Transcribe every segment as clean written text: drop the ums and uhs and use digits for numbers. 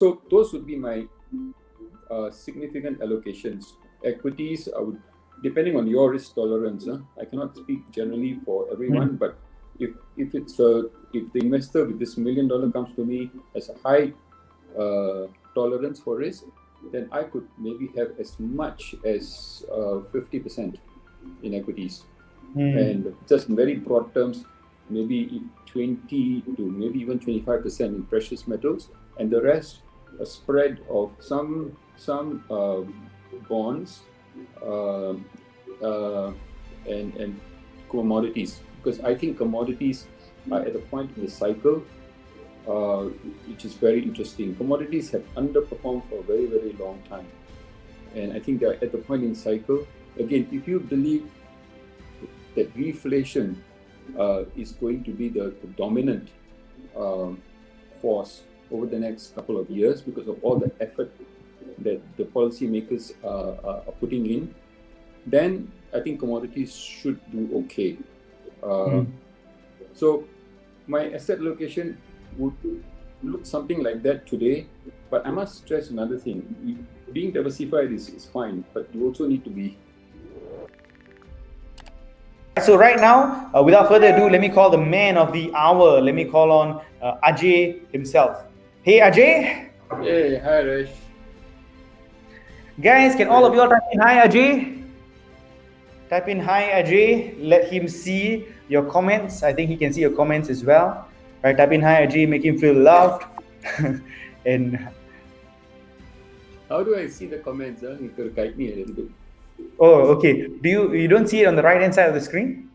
So those would be my significant allocations. Equities, I would, depending on your risk tolerance. I cannot speak generally for everyone, but if the investor with this $1 million comes to me as a high tolerance for risk, then I could maybe have as much as 50% in equities. And just in very broad terms, maybe 20 to maybe even 25% in precious metals, and the rest a spread of some bonds and commodities, because I think commodities are at a point in the cycle which is very interesting. Commodities have underperformed for a very, very long time, and I think they're at the point in cycle. Again, if you believe that reflation is going to be the dominant force over the next couple of years because of all the effort that the policymakers are putting in, then I think commodities should do okay. So my asset allocation would look something like that today, but I must stress another thing. Being diversified is fine, but you also need to be. So right now, without further ado, let me call the man of the hour. Let me call on Aje himself. Hey, Aje. Hey, hi, Resh. Guys, can all of you all type in hi, Aje? Type in hi, Aje. Let him see your comments. I think he can see your comments as well. Right? Type in hi, Aje. Make him feel loved. And how do I see the comments? You could guide me a little bit. Oh, okay. Do you don't see it on the right hand side of the screen?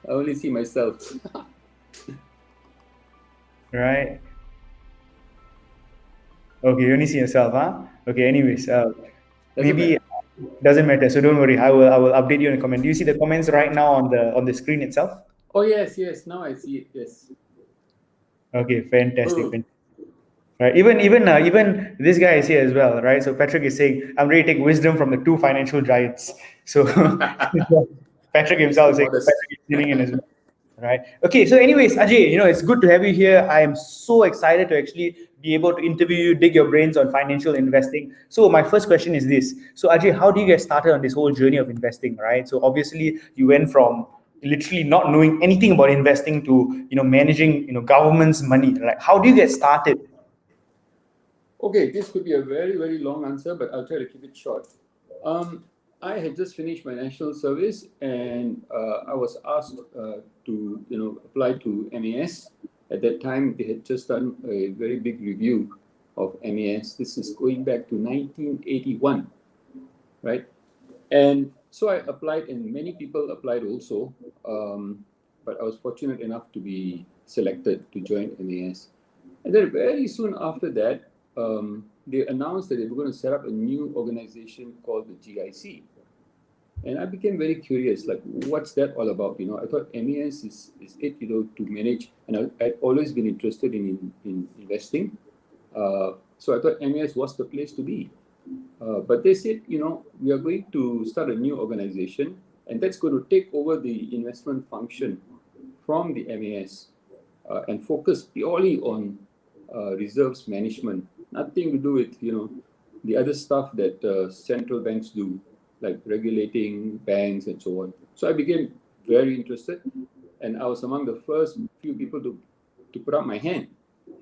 I only see myself. Right. Okay, you only see yourself, huh? Okay. Anyways, maybe doesn't matter. So don't worry. I will update you in the comment. Do you see the comments right now on the screen itself? Oh yes. Now I see it. Yes. Okay. Fantastic. Right. Even this guy is here as well, right? So Patrick is saying, "I'm ready to take wisdom from the two financial giants." So Patrick himself is saying, Patrick is sitting in as well. Right. Okay. So, anyways, Aje, it's good to have you here. I am so excited to actually be able to interview you, dig your brains on financial investing. So, my first question is this. So, Aje, how do you get started on this whole journey of investing? Right. So, obviously, you went from literally not knowing anything about investing to managing government's money. Right. How do you get started? Okay, this could be a very, very long answer, but I'll try to keep it short. I had just finished my national service, and I was asked to apply to MAS. At that time, they had just done a very big review of MAS. This is going back to 1981, right? And so I applied, and many people applied also, but I was fortunate enough to be selected to join MAS. And then very soon after that, they announced that they were going to set up a new organization called the GIC. And I became very curious, like, what's that all about? I thought MAS is it, to manage, and I'd always been interested in investing. So I thought MAS was the place to be. But they said, we are going to start a new organization, and that's going to take over the investment function from the MAS and focus purely on reserves management. Nothing to do with the other stuff that central banks do, like regulating banks and so on. So I became very interested, and I was among the first few people to put up my hand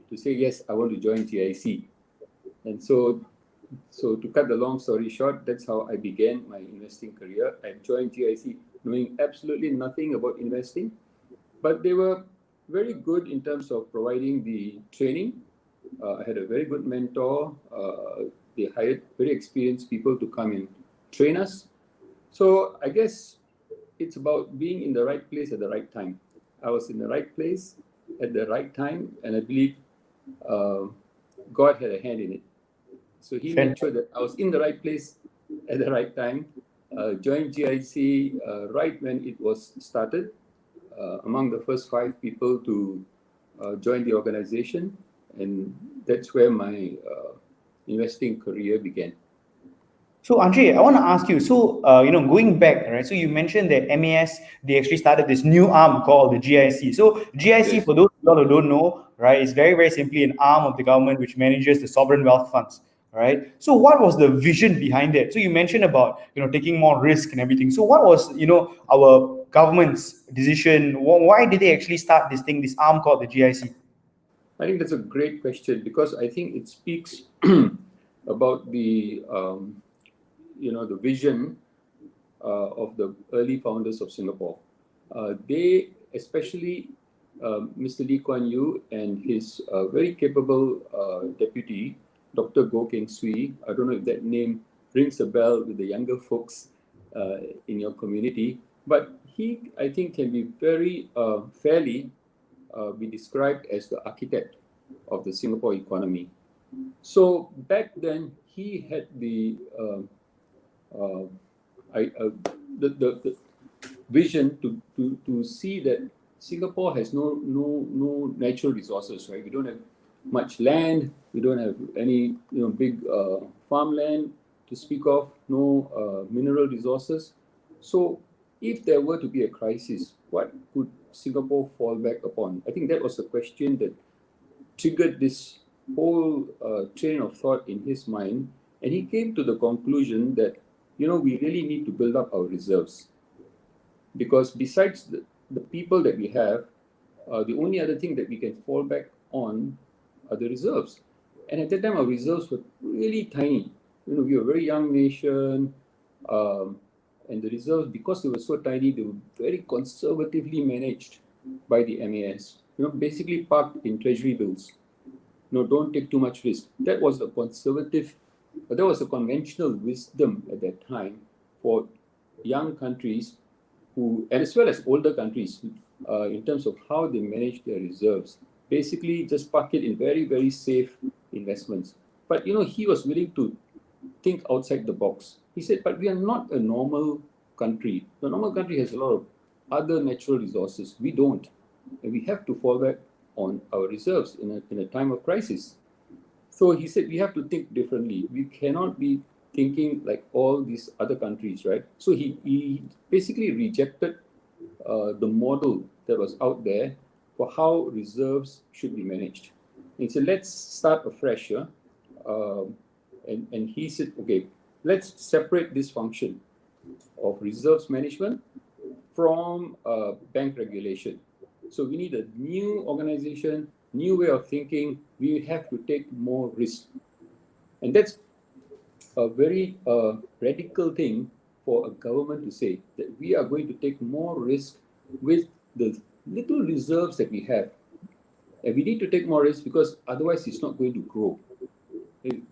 to say, yes, I want to join GIC. And so to cut the long story short, that's how I began my investing career. I joined GIC knowing absolutely nothing about investing, but they were very good in terms of providing the training. I had a very good mentor. They hired very experienced people to come and train us. So I guess it's about being in the right place at the right time. I was in the right place at the right time, and I believe God had a hand in it. So he made sure that I was in the right place at the right time, joined GIC right when it was started, among the first 5 people to join the organization. And that's where my investing career began. So, Aje, I want to ask you. So, going back, right? So, you mentioned that MAS they actually started this new arm called the GIC. So, GIC, for those of you who don't know, right? It's very, very simply an arm of the government which manages the sovereign wealth funds, right? So what was the vision behind it? So you mentioned about, taking more risk and everything. So what was, our government's decision? Why did they actually start this thing, this arm called the GIC? I think that's a great question because I think it speaks about the vision of the early founders of Singapore. They, especially Mr. Lee Kuan Yew and his very capable deputy, Dr. Goh Keng Swee. I don't know if that name rings a bell with the younger folks in your community, but he, I think, can be very fairly be described as the architect of the Singapore economy. So back then, he had uh, I, the vision to see that Singapore has no natural resources, right? We don't have much land. We don't have any big farmland to speak of. No mineral resources. So if there were to be a crisis, what could Singapore fall back upon? I think that was the question that triggered this whole train of thought in his mind, and he came to the conclusion that we really need to build up our reserves because besides the people that we have, the only other thing that we can fall back on are the reserves. And at that time, our reserves were really tiny. We were a very young nation, and the reserves, because they were so tiny, they were very conservatively managed by the MAS. Basically parked in treasury bills. Don't take too much risk. That was the conventional wisdom at that time for young countries and as well as older countries, in terms of how they manage their reserves. Basically, just park it in very, very safe investments. But he was willing to think outside the box. He said, "But we are not a normal country. The normal country has a lot of other natural resources. We don't, and we have to fall back on our reserves in a time of crisis." So he said we have to think differently. We cannot be thinking like all these other countries, right? So he basically rejected the model that was out there for how reserves should be managed. And he said, let's start afresh. And he said, okay, let's separate this function of reserves management from bank regulation. So we need a new organization, new way of thinking. We have to take more risk. And that's a very radical thing for a government to say, that we are going to take more risk with the little reserves that we have. And we need to take more risk because otherwise it's not going to grow.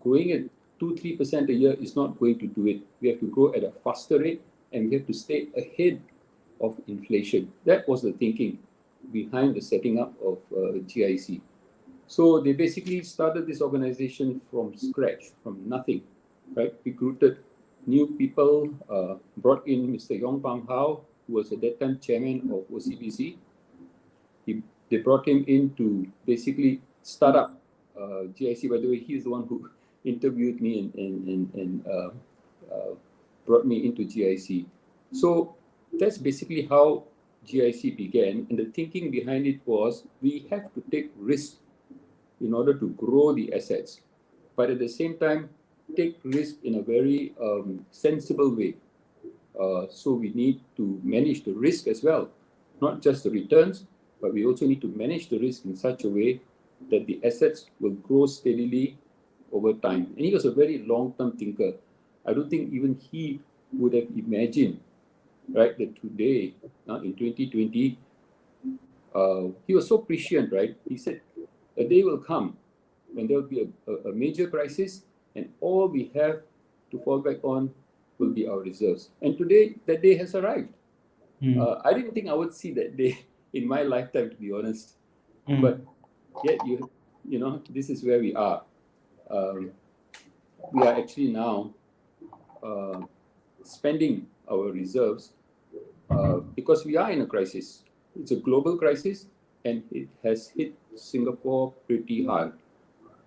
Growing at 2-3% a year is not going to do it. We have to grow at a faster rate and we have to stay ahead of inflation. That was the thinking behind the setting up of GIC. So they basically started this organization from scratch, from nothing, right? Recruited new people, brought in Mr. Yong Pang Hao, who was at that time chairman of OCBC. They brought him in to basically start up GIC. By the way, he's the one who interviewed me and brought me into GIC. So that's basically how GIC began. And the thinking behind it was we have to take risks in order to grow the assets, but at the same time, take risk in a very sensible way. So we need to manage the risk as well, not just the returns, but we also need to manage the risk in such a way that the assets will grow steadily over time. And he was a very long-term thinker. I don't think even he would have imagined, right, that today, in 2020, he was so prescient, right? He said, a day will come when there will be a major crisis and all we have to fall back on will be our reserves. And today, that day has arrived. I didn't think I would see that day in my lifetime, to be honest. But yet, this is where we are. We are actually now spending our reserves because we are in a crisis. It's a global crisis and it has hit Singapore pretty hard.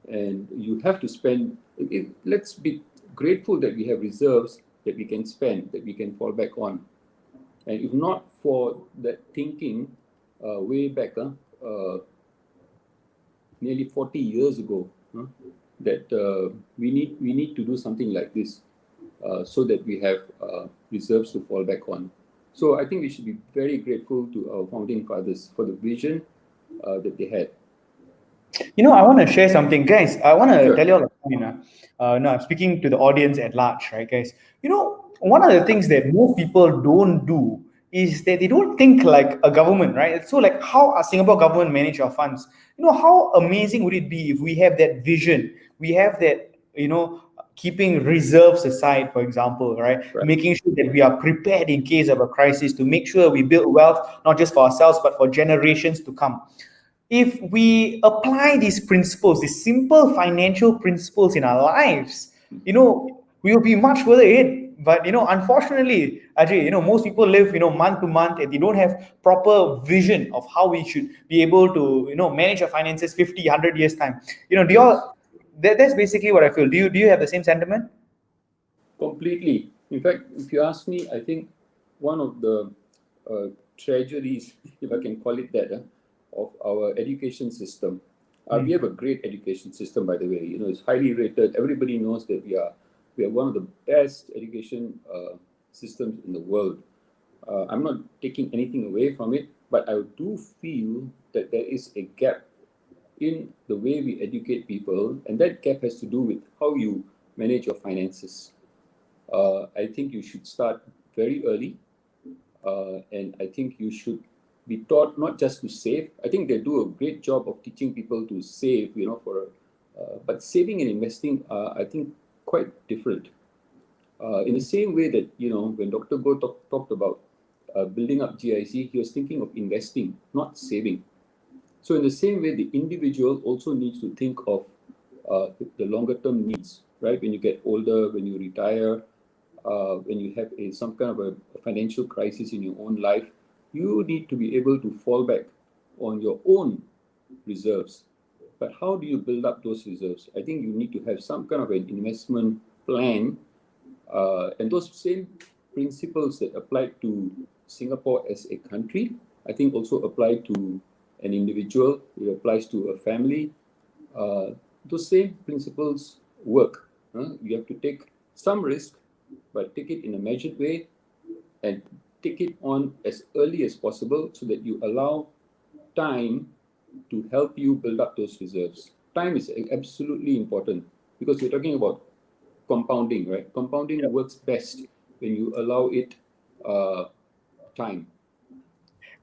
And you have to spend, let's be grateful that we have reserves that we can spend, that we can fall back on. And if not for that thinking way back, nearly 40 years ago, that we need to do something like this so that we have reserves to fall back on. So I think we should be very grateful to our founding fathers for the vision that they had. I want to share something, guys. I want to Sure. tell you all a point. No, I'm speaking to the audience at large, right, guys? One of the things that most people don't do is that they don't think like a government, right? So, like, how a Singapore government manage our funds? How amazing would it be if we have that vision? We have that, keeping reserves aside, for example, right? Right. Making sure that we are prepared in case of a crisis, to make sure we build wealth not just for ourselves but for generations to come. If we apply these principles, these simple financial principles in our lives, we will be much further ahead. But unfortunately, Ajay, most people live, month to month, and they don't have proper vision of how we should be able to, manage our finances 50, 100 years time. Do Yes. y'all? That's basically what I feel. Do you have the same sentiment? Completely. In fact, if you ask me, I think one of the tragedies, if I can call it that, of our education system. We have a great education system, by the way. It's highly rated. Everybody knows that we are one of the best education systems in the world. I'm not taking anything away from it, but I do feel that there is a gap in the way we educate people, and that gap has to do with how you manage your finances. I think you should start very early, and I think you should be taught not just to save. I think they do a great job of teaching people to save, but saving and investing are, I think, quite different. In the same way that, when Dr. Go talked about building up GIC, he was thinking of investing, not saving. So in the same way, the individual also needs to think of the longer term needs, right? When you get older, when you retire, when you have some kind of a financial crisis in your own life, you need to be able to fall back on your own reserves. But how do you build up those reserves? I think you need to have some kind of an investment plan, and those same principles that apply to Singapore as a country, I think also apply to an individual. It applies to a family. Those same principles work. You have to take some risk, but take it in a measured way and take it on as early as possible so that you allow time to help you build up those reserves. Time is absolutely important because we're talking about compounding, right? Compounding works best when you allow it time.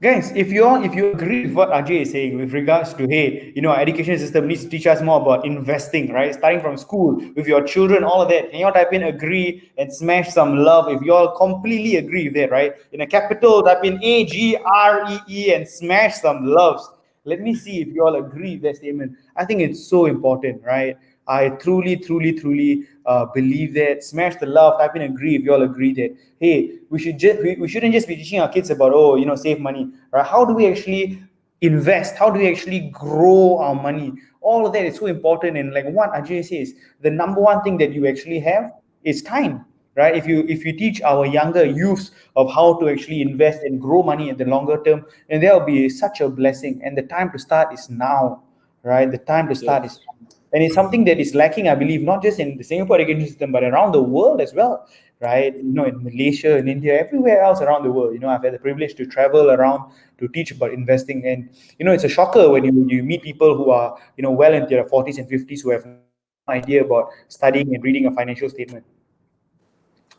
Guys, if you agree with what Ajay is saying with regards to, hey, our education system needs to teach us more about investing, right? Starting from school with your children, all of that. Can you all type in agree and smash some love if you all completely agree with that, right? In a capital, type in AGREE and smash some loves. Let me see if you all agree with that statement. I think it's so important, right? I truly, truly, truly believe that. Smash the love. Type in agree if you all agree that, hey, we shouldn't just be teaching our kids about, save money, right? How do we actually invest? How do we actually grow our money? All of that is so important. And like what Ajay says, the number one thing that you actually have is time, right? If you teach our younger youths of how to actually invest and grow money in the longer term, and there will be such a blessing. And the time to start is now, right? The time to start is Yes. now. And it's something that is lacking, I believe, not just in the Singapore education system, but around the world as well, right? In Malaysia, in India, everywhere else around the world. I've had the privilege to travel around to teach about investing, and it's a shocker when you meet people who are well into their 40s and 50s who have no idea about studying and reading a financial statement,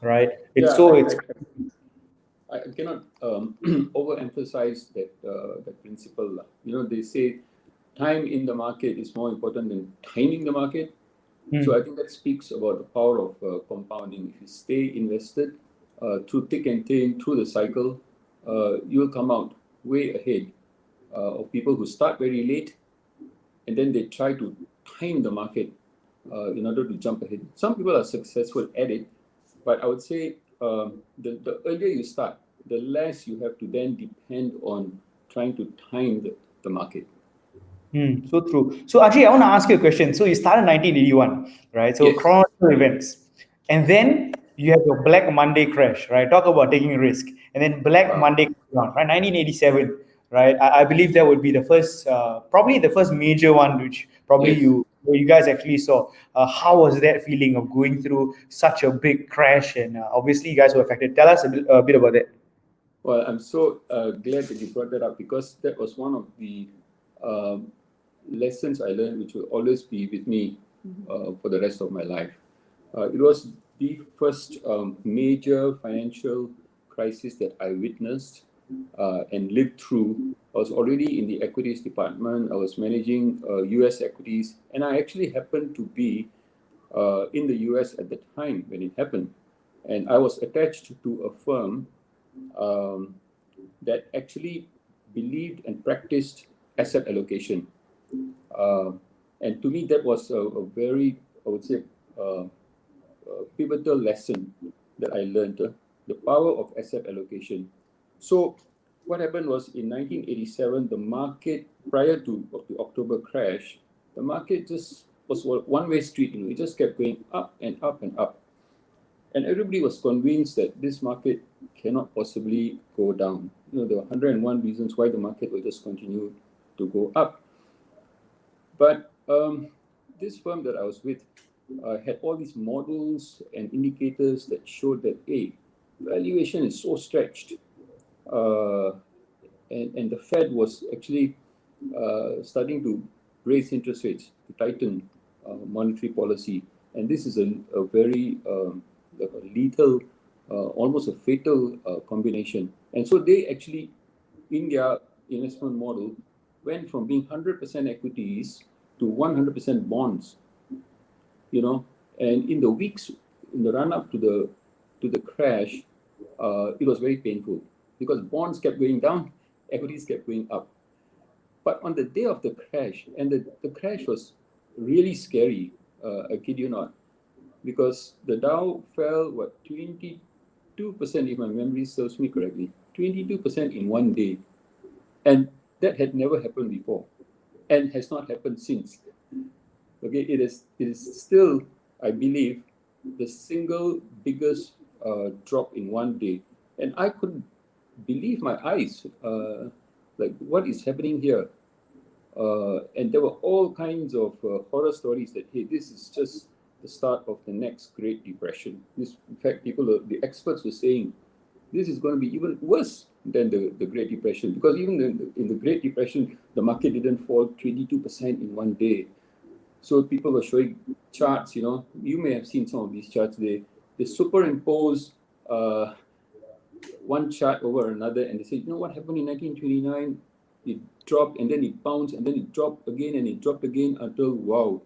right? It's Yeah, so it's I cannot overemphasize that principle. They say time in the market is more important than timing the market. So I think that speaks about the power of compounding. If you stay invested through thick and thin, through the cycle, you will come out way ahead of people who start very late and then they try to time the market in order to jump ahead. Some people are successful at it, but I would say the earlier you start, the less you have to then depend on trying to time the market. So true. So Ajay, I want to ask you a question. So you started 1981, right? So Yes. chronological events, and then you have your Black Monday crash, right? Talk about taking a risk, and then Black Wow. Monday comes down, right? 1987. right? I believe that would be the first, probably the first major one, which probably Yes. you guys actually saw. How was that feeling of going through such a big crash? And obviously, you guys were affected. Tell us a bit about that. Well, I'm so glad that you brought that up, because that was one of the um, lessons I learned, which will always be with me for the rest of my life. It was the first major financial crisis that I witnessed and lived through. I was already in the equities department. I was managing US equities, and I actually happened to be in the US at the time when it happened. And I was attached to a firm um, that actually believed and practiced asset allocation. Uh, and to me, that was a very, I would say, uh, pivotal lesson that I learned, the power of asset allocation. So what happened was in 1987, the market, prior to the October crash, the market just was a one-way street. It just kept going up and up and up. And everybody was convinced that this market cannot possibly go down. There were 101 reasons why the market will just continue to go up. But this firm that I was with had all these models and indicators that showed that, hey, valuation is so stretched. Uh, and the Fed was actually starting to raise interest rates, to tighten monetary policy. And this is a very lethal, almost a fatal combination. And so they actually, in their investment model, went from being 100% equities to 100% bonds. And in the weeks, in the run up to the crash, it was very painful, because bonds kept going down, equities kept going up. But on the day of the crash, and the crash was really scary, I kid you not, because the Dow fell, 22%, if my memory serves me correctly, 22% in one day. And that had never happened before, and has not happened since. Okay, it is still, I believe, the single biggest drop in one day. And I couldn't believe my eyes. Like, what is happening here? And there were all kinds of horror stories that, hey, this is just the start of the next Great Depression. In fact, the experts were saying this is going to be even worse than the Great Depression, because even in the Great Depression, the market didn't fall 22% in one day. So people were showing charts. You may have seen some of these charts. They superimpose one chart over another, and they say, what happened in 1929? It dropped, and then it bounced, and then it dropped again, and it dropped again until, wow,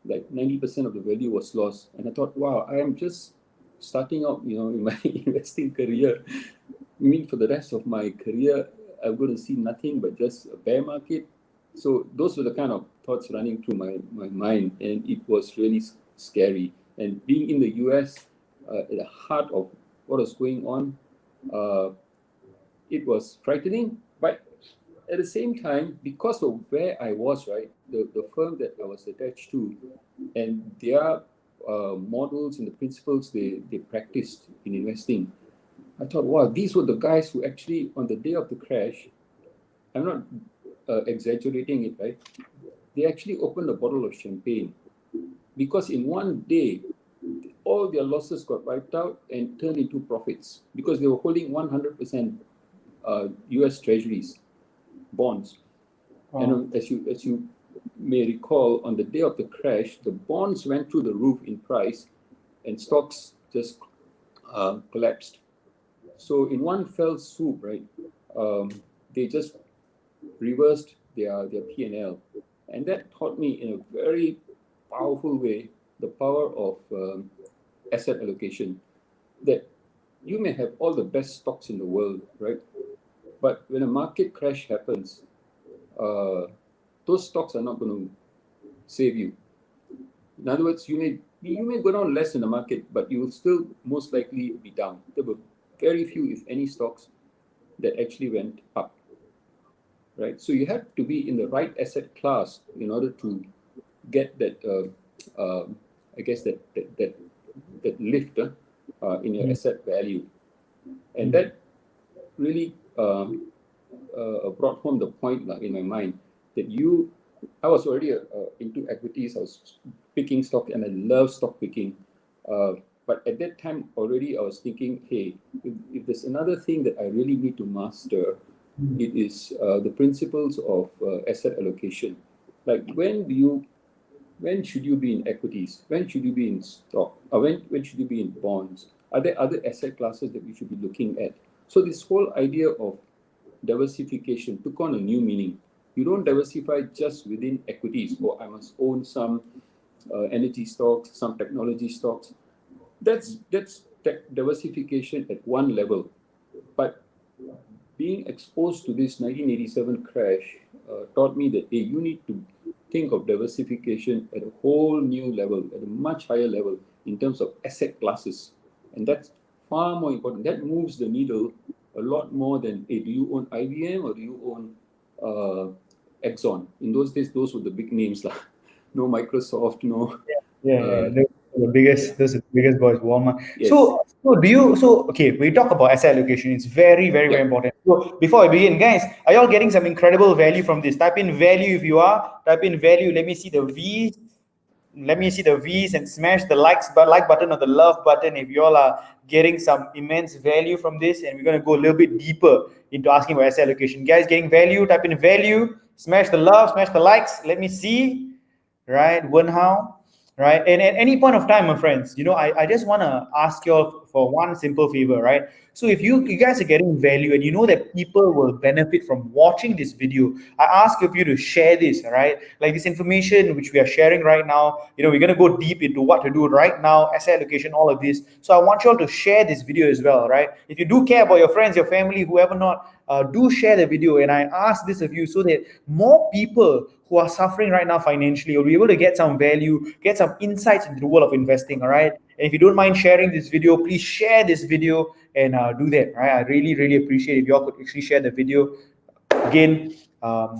like 90% of the value was lost. And I thought, wow, I am just starting out, in my investing career. I mean, for the rest of my career, I'm going to see nothing but just a bear market. So those were the kind of thoughts running through my mind, and it was really scary. And being in the US, at the heart of what was going on, uh, it was frightening. But at the same time, because of where I was, right, the firm that I was attached to, and their models and the principles they practiced in investing, I thought, wow, these were the guys who actually, on the day of the crash, I'm not exaggerating it, right? They actually opened a bottle of champagne, because in one day, all their losses got wiped out and turned into profits, because they were holding 100% US treasuries, bonds. And as you may recall, on the day of the crash, the bonds went through the roof in price, and stocks just collapsed. So in one fell swoop, right, they just reversed their P&L. And that taught me in a very powerful way the power of asset allocation. That you may have all the best stocks in the world, right? But when a market crash happens, those stocks are not going to save you. In other words, you may go down less in the market, but you will still most likely be down. There were very few, if any, stocks that actually went up. Right, so you have to be in the right asset class in order to get that, I guess that lift in your asset value, and that really brought home the point in my mind that I was already into equities. I was picking stock, and I love stock picking. But at that time already, I was thinking, hey, if there's another thing that I really need to master, it is the principles of asset allocation. Like when should you be in equities? When should you be in stock? Or when should you be in bonds? Are there other asset classes that we should be looking at? So this whole idea of diversification took on a new meaning. You don't diversify just within equities, or I must own some energy stocks, some technology stocks. That's diversification at one level. But being exposed to this 1987 crash taught me that hey, you need to think of diversification at a whole new level, at a much higher level in terms of asset classes. And that's far more important. That moves the needle a lot more than, hey, do you own IBM or do you own Exxon? In those days, those were the big names. No Microsoft, no. Yeah. Those are the biggest boys, Walmart. Yes. Okay, we talk about asset allocation. It's very, very, very Yep. important. So before I begin, guys, are y'all getting some incredible value from this? Type in value if you are. Type in value. Let me see the V's. Let me see the V's and smash the like button or the love button if y'all are getting some immense value from this. And we're gonna go a little bit deeper into asking about asset allocation. Guys, getting value? Type in value. Smash the love. Smash the likes. Let me see. Right, Wenhao, right? And at any point of time, my friends, I just want to ask you all for one simple favor, right? So if you guys are getting value and you know that people will benefit from watching this video, I ask of you to share this, all right? Like this information which we are sharing right now, we're going to go deep into what to do right now, asset allocation, all of this. So I want you all to share this video as well, right? If you do care about your friends, your family, whoever not, do share the video. And I ask this of you so that more people who are suffering right now financially will be able to get some value, get some insights into the world of investing, all right? And if you don't mind sharing this video, please share this video and do that, right? I really, really appreciate if you all could actually share the video. Again,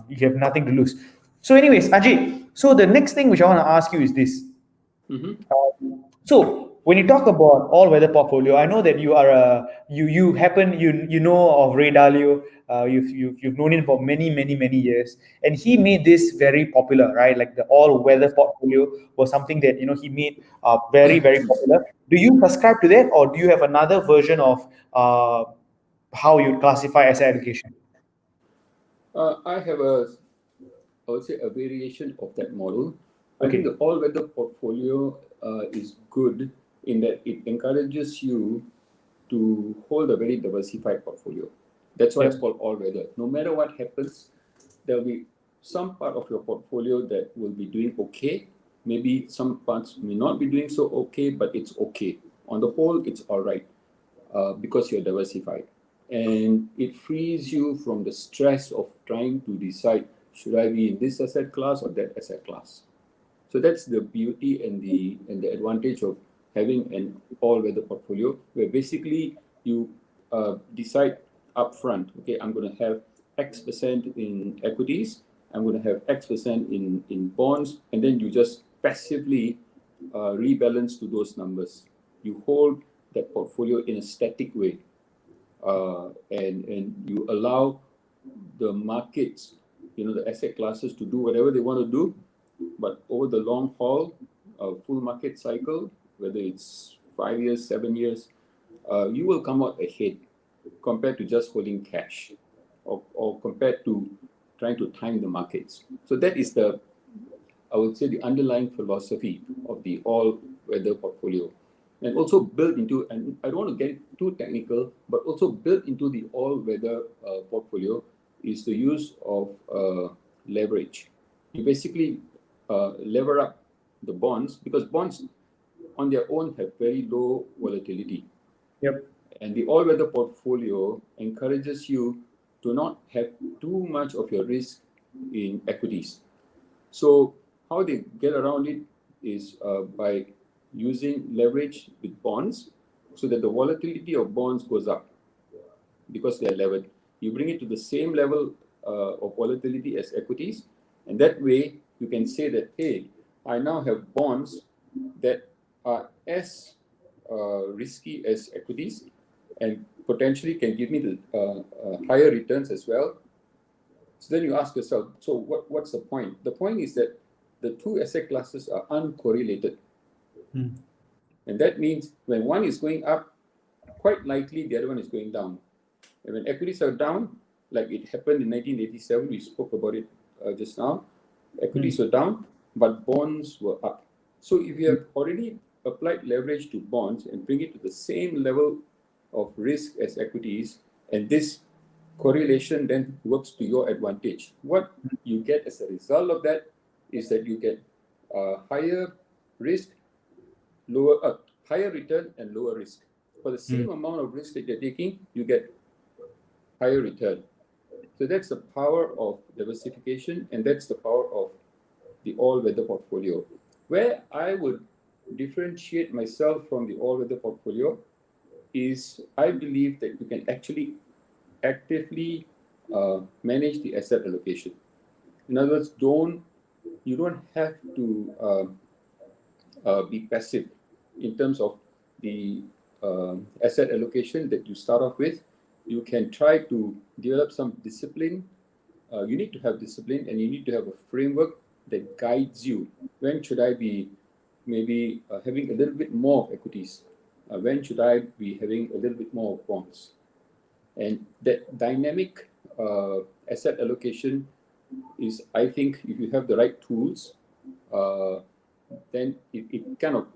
you have nothing to lose. So anyways, Ajay, so the next thing which I want to ask you is this. Mm-hmm. So when you talk about all weather portfolio, I know that you are you know of Ray Dalio. You've known him for many years, and he made this very popular, right? Like the all weather portfolio was something that he made very popular. Do you subscribe to that, or do you have another version of how you classify asset allocation? I have I would say, a variation of that model. I think Okay. the all-weather portfolio is good in that it encourages you to hold a very diversified portfolio. That's why it's Yep. called all-weather. No matter what happens, there'll be some part of your portfolio that will be doing okay. Maybe some parts may not be doing so okay, but it's okay. On the whole, it's all right because you're diversified. And it frees you from the stress of trying to decide, should I be in this asset class or that asset class? So that's the beauty and the advantage of having an all-weather portfolio, where basically you decide upfront, okay, I'm going to have X percent in equities, I'm going to have X percent in bonds, and then you just passively rebalance to those numbers. You hold that portfolio in a static way, and you allow the markets, the asset classes to do whatever they want to do, but over the long haul, a full market cycle, whether it's 5 years, 7 years, you will come out ahead compared to just holding cash, or compared to trying to time the markets. So that is I would say, the underlying philosophy of the all-weather portfolio. And also built into, and I don't want to get too technical, but also built into the all-weather portfolio is the use of leverage. You basically lever up the bonds, because bonds on their own have very low volatility. Yep. And the all-weather portfolio encourages you to not have too much of your risk in equities. So how they get around it is by using leverage with bonds, so that the volatility of bonds goes up because they are levered. You bring it to the same level of volatility as equities, and that way you can say that, hey, I now have bonds that are as risky as equities and potentially can give me the higher returns as well, So then you ask yourself, so what's the point? The point is that the two asset classes are uncorrelated. And that means when one is going up, quite likely the other one is going down. And when equities are down, like it happened in 1987, we spoke about it just now, equities were down, but bonds were up. So if you have already applied leverage to bonds and bring it to the same level of risk as equities, and this correlation then works to your advantage, what you get as a result of that is that you get higher risk, higher return and lower risk. For the same amount of risk that you're taking, you get higher return. So that's the power of diversification, and that's the power of the all-weather portfolio. Where I would differentiate myself from the all-weather portfolio is I believe that you can actually actively manage the asset allocation. In other words, you don't have to be passive in terms of the asset allocation that you start off with. You can try to develop some discipline. You need to have discipline, and you need to have a framework that guides you. When should I be maybe having a little bit more of equities? When should I be having a little bit more of bonds? And that dynamic asset allocation is, I think, if you have the right tools, then it kind of,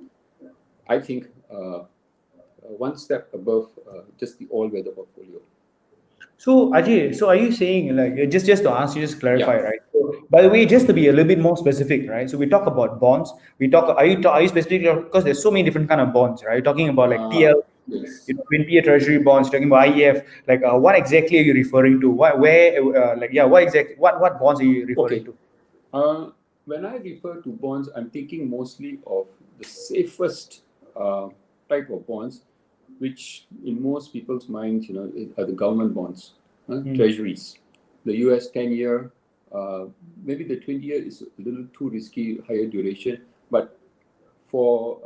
I think, one step above just the all-weather portfolio. So Ajay, so are you saying, like, just to ask you, just clarify, Yeah. right? So, by the way, just to be a little bit more specific, right? So we talk about bonds. We talk. Are you specifically, because there's so many different kind of bonds, right? You're talking about like TL, Yes. 20-year Treasury bonds. Talking about IEF. Like, what exactly are you referring to? What bonds are you referring Okay. to? When I refer to bonds, I'm thinking mostly of the safest type of bonds, which in most people's minds, are the government bonds, treasuries. The US 10-year, maybe the 20-year is a little too risky, higher duration. But for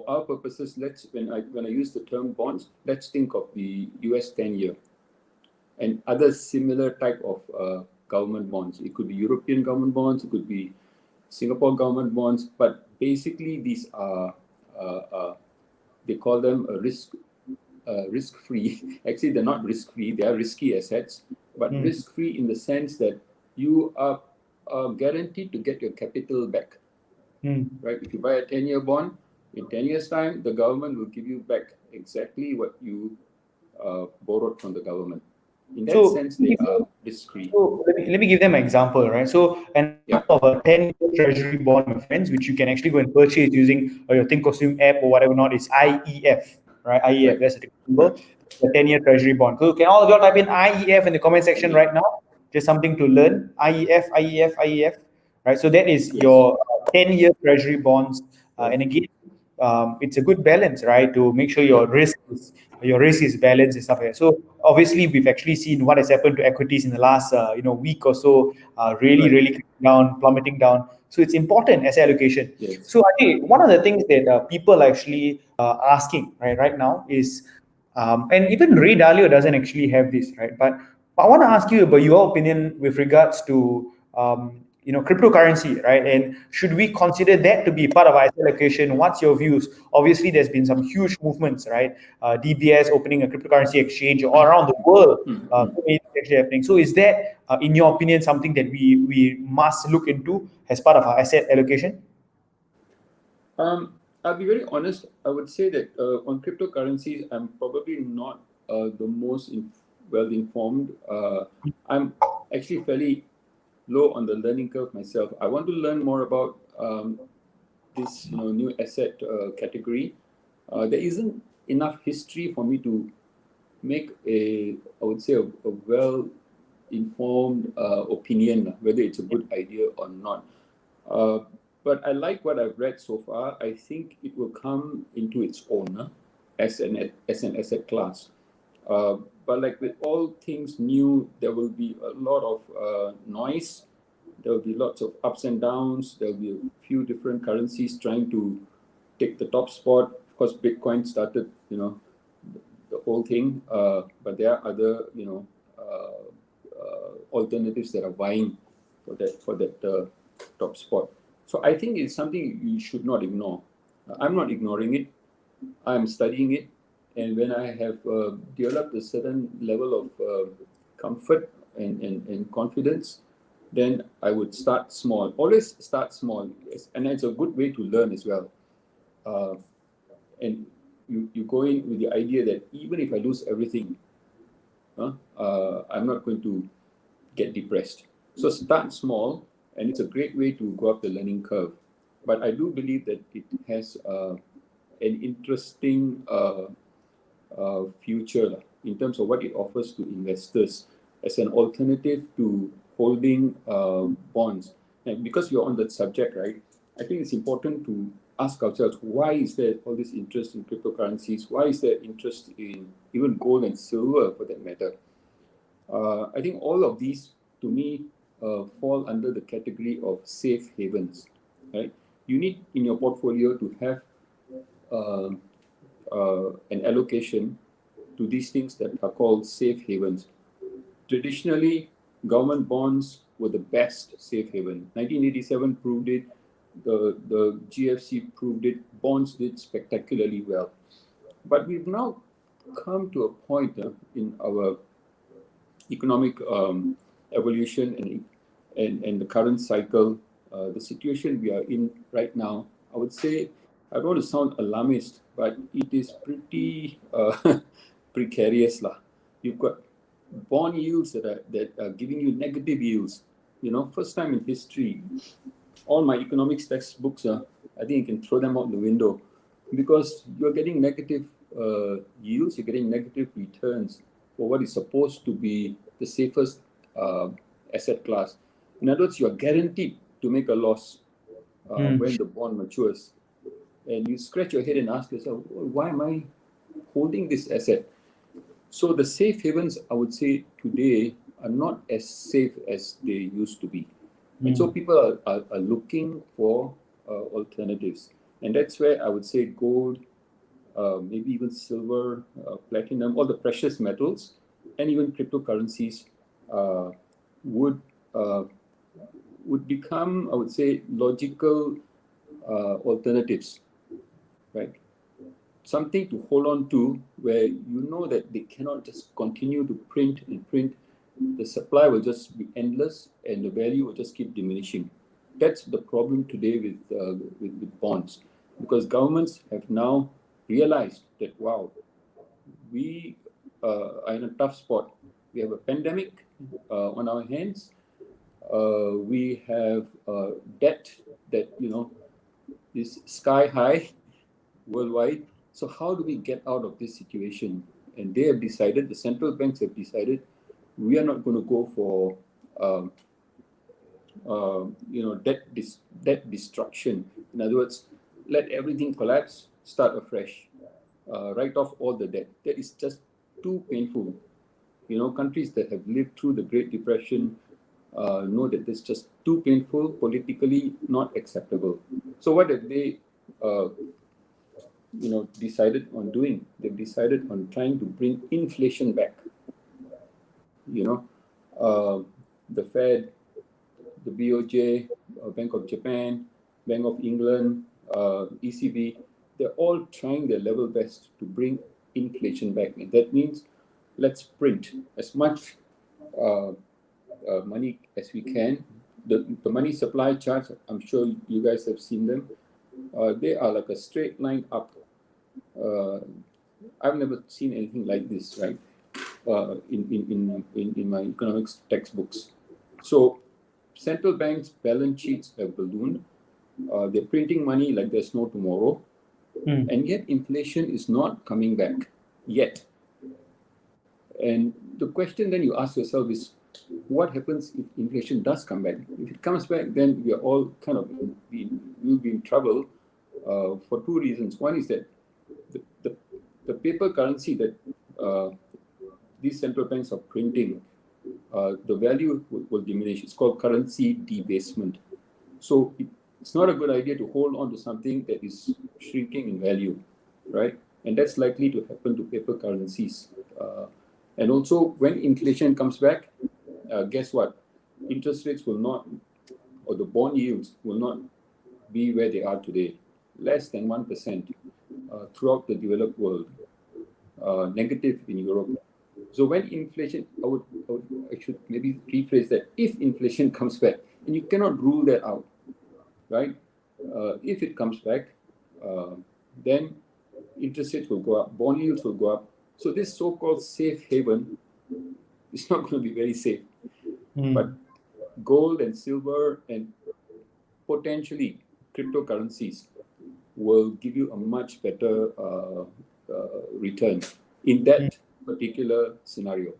our purposes, when I use the term bonds, let's think of the US 10-year and other similar type of government bonds. It could be European government bonds, it could be Singapore government bonds, but basically these are they call them a risk-free. Actually, they're not risk-free; they are risky assets, but risk-free in the sense that you are guaranteed to get your capital back. Right? If you buy a 10-year bond, in 10 years' time, the government will give you back exactly what you borrowed from the government. In that So, sense, they are risk-free. so let me give them an example, right? So an Yeah. example of a 10-year treasury bond, my friends, which you can actually go and purchase using your Thinkorswim app or whatever not, is IEF, right? IEF, Right. that's the symbol, the 10-year treasury bond. So can all of y'all type in IEF in the comment section right now? Just something to learn. IEF, IEF, IEF, right? So that is Yes. your 10-year treasury bonds. Right. And again, it's a good balance, right? To make sure your risk is balanced and stuff like that. So obviously, we've actually seen what has happened to equities in the last week or so, really, Right. really coming down, plummeting down. So it's important as allocation. Yes. So I think one of the things that people actually asking right now is, and even Ray Dalio doesn't actually have this, right? But I want to ask you about your opinion with regards to cryptocurrency, right? And should we consider that to be part of our asset allocation? What's your views? Obviously, there's been some huge movements, right? DBS opening a cryptocurrency exchange all around the world. So many things actually happening. So, is that, in your opinion, something that we must look into as part of our asset allocation? I'll be very honest. I would say that on cryptocurrencies, I'm probably not the most well informed. I'm actually fairly low on the learning curve myself. I want to learn more about this new asset category. There isn't enough history for me to make I would say, a well informed opinion whether it's a good idea or not. Uh, but I like what I've read so far. I think it will come into its own as an asset class. But like with all things new, there will be a lot of noise. There will be lots of ups and downs. There will be a few different currencies trying to take the top spot. Of course, Bitcoin started, the whole thing. But there are other, alternatives that are vying for that top spot. So I think it's something you should not ignore. I'm not ignoring it. I'm studying it, and when I have developed a certain level of comfort and confidence, then I would start small. Always start small, and it's a good way to learn as well. Uh, and you go in with the idea that even if I lose everything, I'm not going to get depressed. So start small, and it's a great way to go up the learning curve. But I do believe that it has an interesting future in terms of what it offers to investors as an alternative to holding bonds. And because you're on that subject, right, I think it's important to ask ourselves, why is there all this interest in cryptocurrencies? Why is there interest in even gold and silver for that matter? I think all of these, to me, fall under the category of safe havens, right? You need in your portfolio to have an allocation to these things that are called safe havens. Traditionally, government bonds were the best safe haven. 1987 proved it. The GFC proved it. Bonds did spectacularly well. But we've now come to a point in our economic evolution and the current cycle, the situation we are in right now, I would say, I don't want to sound alarmist, but it is pretty precarious lah. You've got bond yields that are giving you negative yields. First time in history, all my economics textbooks, I think you can throw them out the window because you're getting negative yields, you're getting negative returns for what is supposed to be the safest asset class. In other words, you are guaranteed to make a loss when the bond matures. And you scratch your head and ask yourself, why am I holding this asset? So the safe havens, I would say today, are not as safe as they used to be. And so people are looking for alternatives. And that's where I would say gold, maybe even silver, platinum, all the precious metals, and even cryptocurrencies would become, I would say, logical alternatives, right? Something to hold on to where you know that they cannot just continue to print and print. The supply will just be endless and the value will just keep diminishing. That's the problem today with bonds, because governments have now realized that, wow, we are in a tough spot. We have a pandemic on our hands. We have debt that is sky high worldwide. So how do we get out of this situation? And they have decided, the central banks have decided, we are not going to go for debt destruction. In other words, let everything collapse, start afresh, write off all the debt. That is just too painful. Countries that have lived through the Great Depression know that it's just too painful, politically not acceptable. So what have they decided on doing? They've decided on trying to bring inflation back. The Fed, the BOJ, Bank of Japan, Bank of England, ECB, they're all trying their level best to bring inflation back. And that means let's print as much money as we can. The money supply charts, I'm sure you guys have seen them. They are like a straight line up. I've never seen anything like this, right? In my economics textbooks. So central banks' balance sheets have ballooned. They're printing money like there's no tomorrow. And yet inflation is not coming back yet. And the question then you ask yourself is, what happens if inflation does come back? If it comes back, then we are all kind of we'll be in trouble for two reasons. One is that the paper currency that these central banks are printing, the value will diminish. It's called currency debasement. So it's not a good idea to hold on to something that is shrinking in value, right? And that's likely to happen to paper currencies. And also, when inflation comes back, guess what? Interest rates will not, or the bond yields will not be where they are today, less than 1% throughout the developed world, negative in Europe. So when inflation, I should maybe rephrase that. If inflation comes back, and you cannot rule that out, right? If it comes back, then interest rates will go up, bond yields will go up. So this so-called safe haven is not going to be very safe. But gold and silver and potentially cryptocurrencies will give you a much better return in that particular scenario.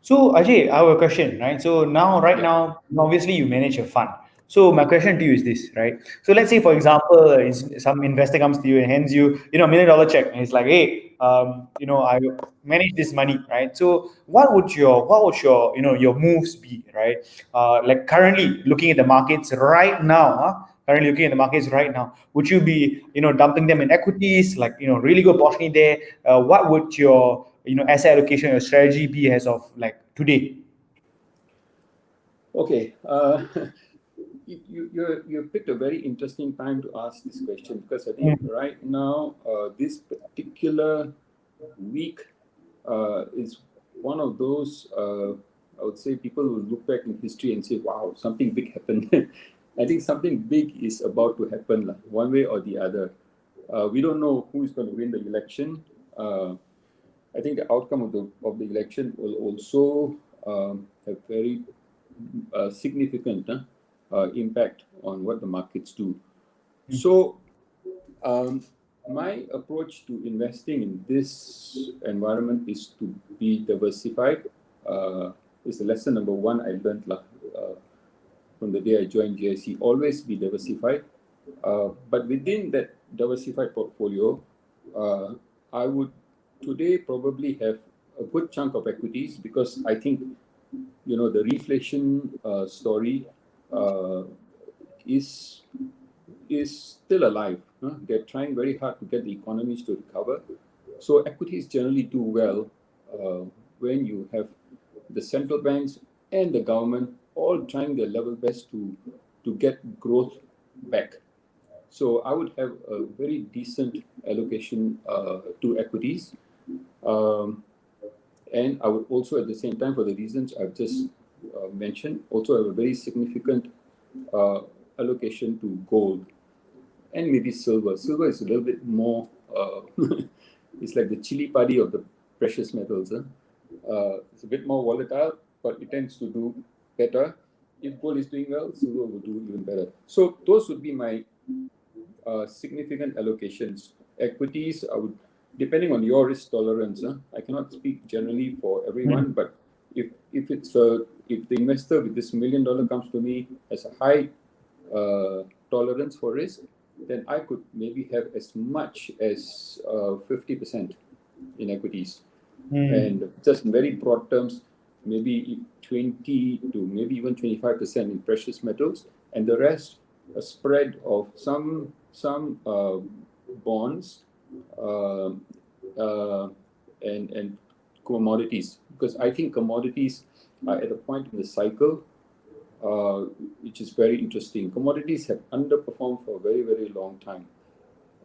So Ajay, I have a question, right? So right Yeah. now, obviously you manage a fund. So my question to you is this, right? So let's say, for example, some investor comes to you and hands you, $1 million check, and it's like, hey, I manage this money, right? So what would your your moves be, right? Like currently looking at the markets right now, currently looking at the markets right now, would you be, dumping them in equities, like, really go portion there? What would your, asset allocation or strategy be as of like today? Okay. You picked a very interesting time to ask this question, because I think right now this particular week is one of those, I would say, people will look back in history and say, wow, something big happened. I think something big is about to happen, one way or the other. We don't know who is going to win the election. I think the outcome of the election will also have very significant impact on what the markets do. So my approach to investing in this environment is to be diversified. It's the lesson number one I learned from the day I joined GIC. Always be diversified. But within that diversified portfolio, I would today probably have a good chunk of equities, because I think the reflation story is still alive. They're trying very hard to get the economies to recover. So equities generally do well when you have the central banks and the government all trying their level best to get growth back. So I would have a very decent allocation to equities. And I would also, at the same time, for the reasons I've just mentioned, also have a very significant allocation to gold and maybe silver. Silver is a little bit more, it's like the chili padi of the precious metals. It's a bit more volatile, but it tends to do better. If gold is doing well, silver will do even better. So those would be my significant allocations. Equities, I would, depending on your risk tolerance, I cannot speak generally for everyone, but if the investor with this $1 million comes to me as a high tolerance for risk, then I could maybe have as much as 50% in equities. And just in very broad terms, maybe 20 to maybe even 25% in precious metals, and the rest a spread of some bonds and commodities, because I think commodities are at a point in the cycle which is very interesting. Commodities have underperformed for a very, very long time,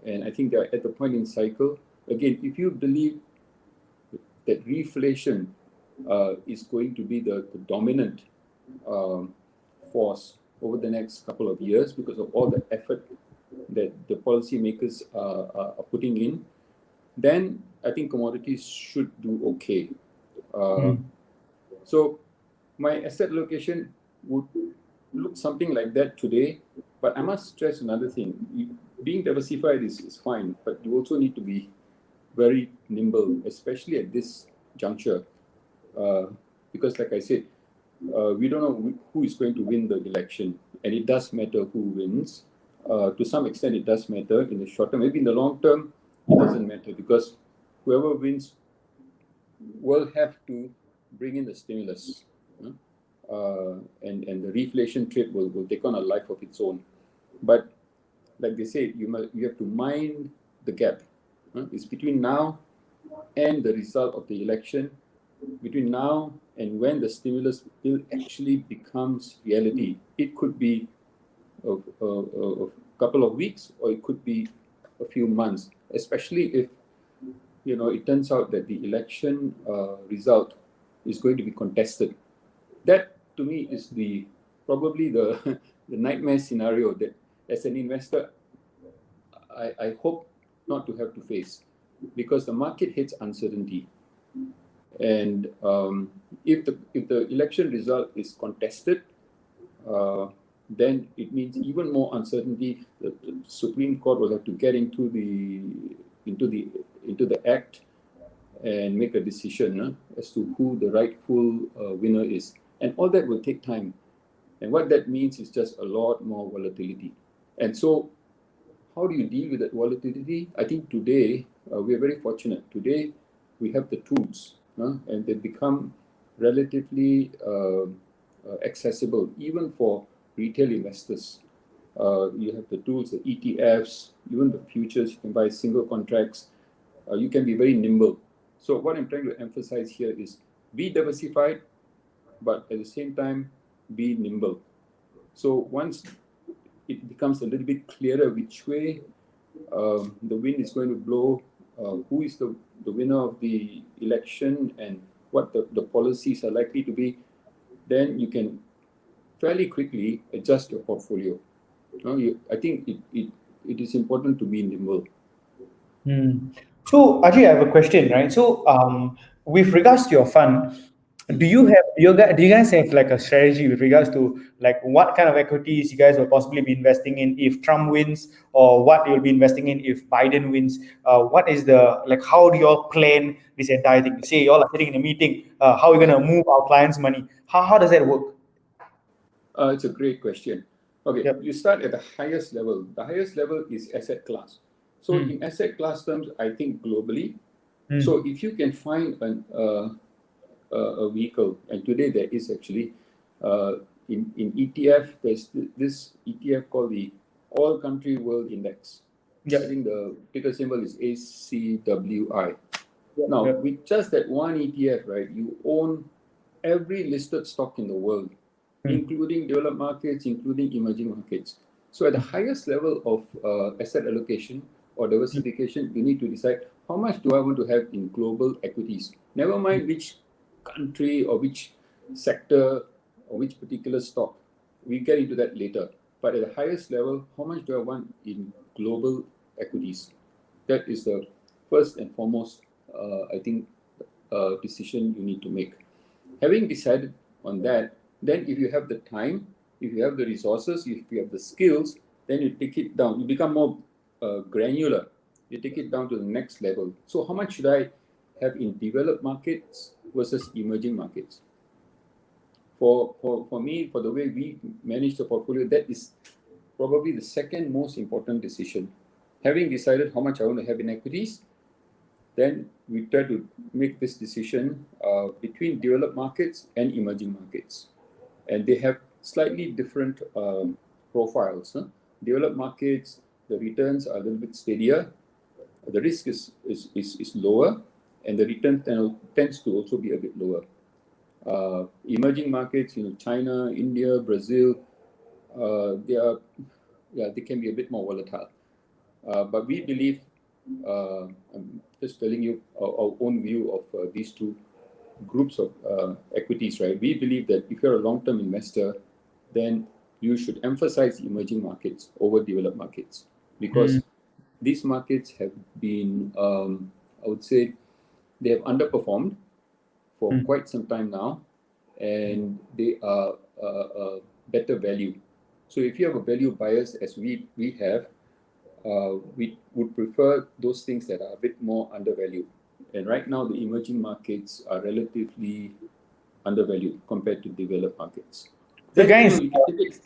and I think they're at the point in cycle. Again, if you believe that reflation is going to be the dominant force over the next couple of years, because of all the effort that the policymakers are putting in, then I think commodities should do okay. So my asset allocation would look something like that today. But I must stress another thing. Being diversified is fine, but you also need to be very nimble, especially at this juncture. Because like I said, we don't know who is going to win the election, and it does matter who wins. To some extent, it does matter in the short term. Maybe in the long term, it doesn't matter, because whoever wins will have to bring in the stimulus, and the reflation trade will take on a life of its own. But like they say, you have to mind the gap. It's between now and the result of the election. between now and when the stimulus bill actually becomes reality, it could be a couple of weeks, or it could be a few months, especially if it turns out that the election result is going to be contested. That to me is probably the the nightmare scenario that as an investor I hope not to have to face, because the market hates uncertainty. And if the election result is contested, then it means even more uncertainty. The Supreme Court will have to get into the act and make a decision as to who the rightful winner is, and all that will take time. And what that means is just a lot more volatility. And so, how do you deal with that volatility? I think today we are very fortunate. Today we have the tools, and they become relatively accessible even for retail investors. You have the tools, the ETFs, even the futures. You can buy single contracts. You can be very nimble. So what I'm trying to emphasize here is be diversified, but at the same time be nimble. So once it becomes a little bit clearer which way the wind is going to blow, who is the winner of the election, and what the policies are likely to be, then you can fairly quickly adjust your portfolio. I think it is important to be nimble. So, Ajay, I have a question, right? So, with regards to your fund, do you guys have like a strategy with regards to like what kind of equities you guys will possibly be investing in if Trump wins, or what you'll be investing in if Biden wins? What is the like? How do you all plan this entire thing? Say you all are sitting in a meeting, how are we gonna move our clients' money? How does that work? It's a great question. Okay, Yep. you start at the highest level. The highest level is asset class. So in asset class terms, I think globally. So if you can find a vehicle, and today there is actually in ETF, there's this ETF called the All Country World Index. I Yep. think the ticker symbol is ACWI. Yep. Now, Yep. with just that one ETF, right, you own every listed stock in the world, including developed markets, including emerging markets. So at the highest level of asset allocation or diversification, you need to decide how much do I want to have in global equities. Never mind which country or which sector or which particular stock. We get into that later. But at the highest level, how much do I want in global equities? That is the first and foremost, I think, decision you need to make. Having decided on that, then if you have the time, if you have the resources, if you have the skills, then you take it down. You become more granular. You take it down to the next level. So how much should I have in developed markets versus emerging markets? For me, for the way we manage the portfolio, that is probably the second most important decision. Having decided how much I want to have in equities, then we try to make this decision between developed markets and emerging markets. And they have slightly different profiles. Developed markets, the returns are a little bit steadier, the risk is lower, and the return tends to also be a bit lower. Emerging markets, China, India, Brazil, they can be a bit more volatile. But we believe, I'm just telling you our own view of these two groups of equities, right? We believe that if you're a long-term investor, then you should emphasize emerging markets over developed markets, because these markets have been, I would say, they have underperformed for quite some time now, and they are a better value. So if you have a value bias, as we have, we would prefer those things that are a bit more undervalued. And right now, the emerging markets are relatively undervalued compared to developed markets. So, Then, guys, you can take it.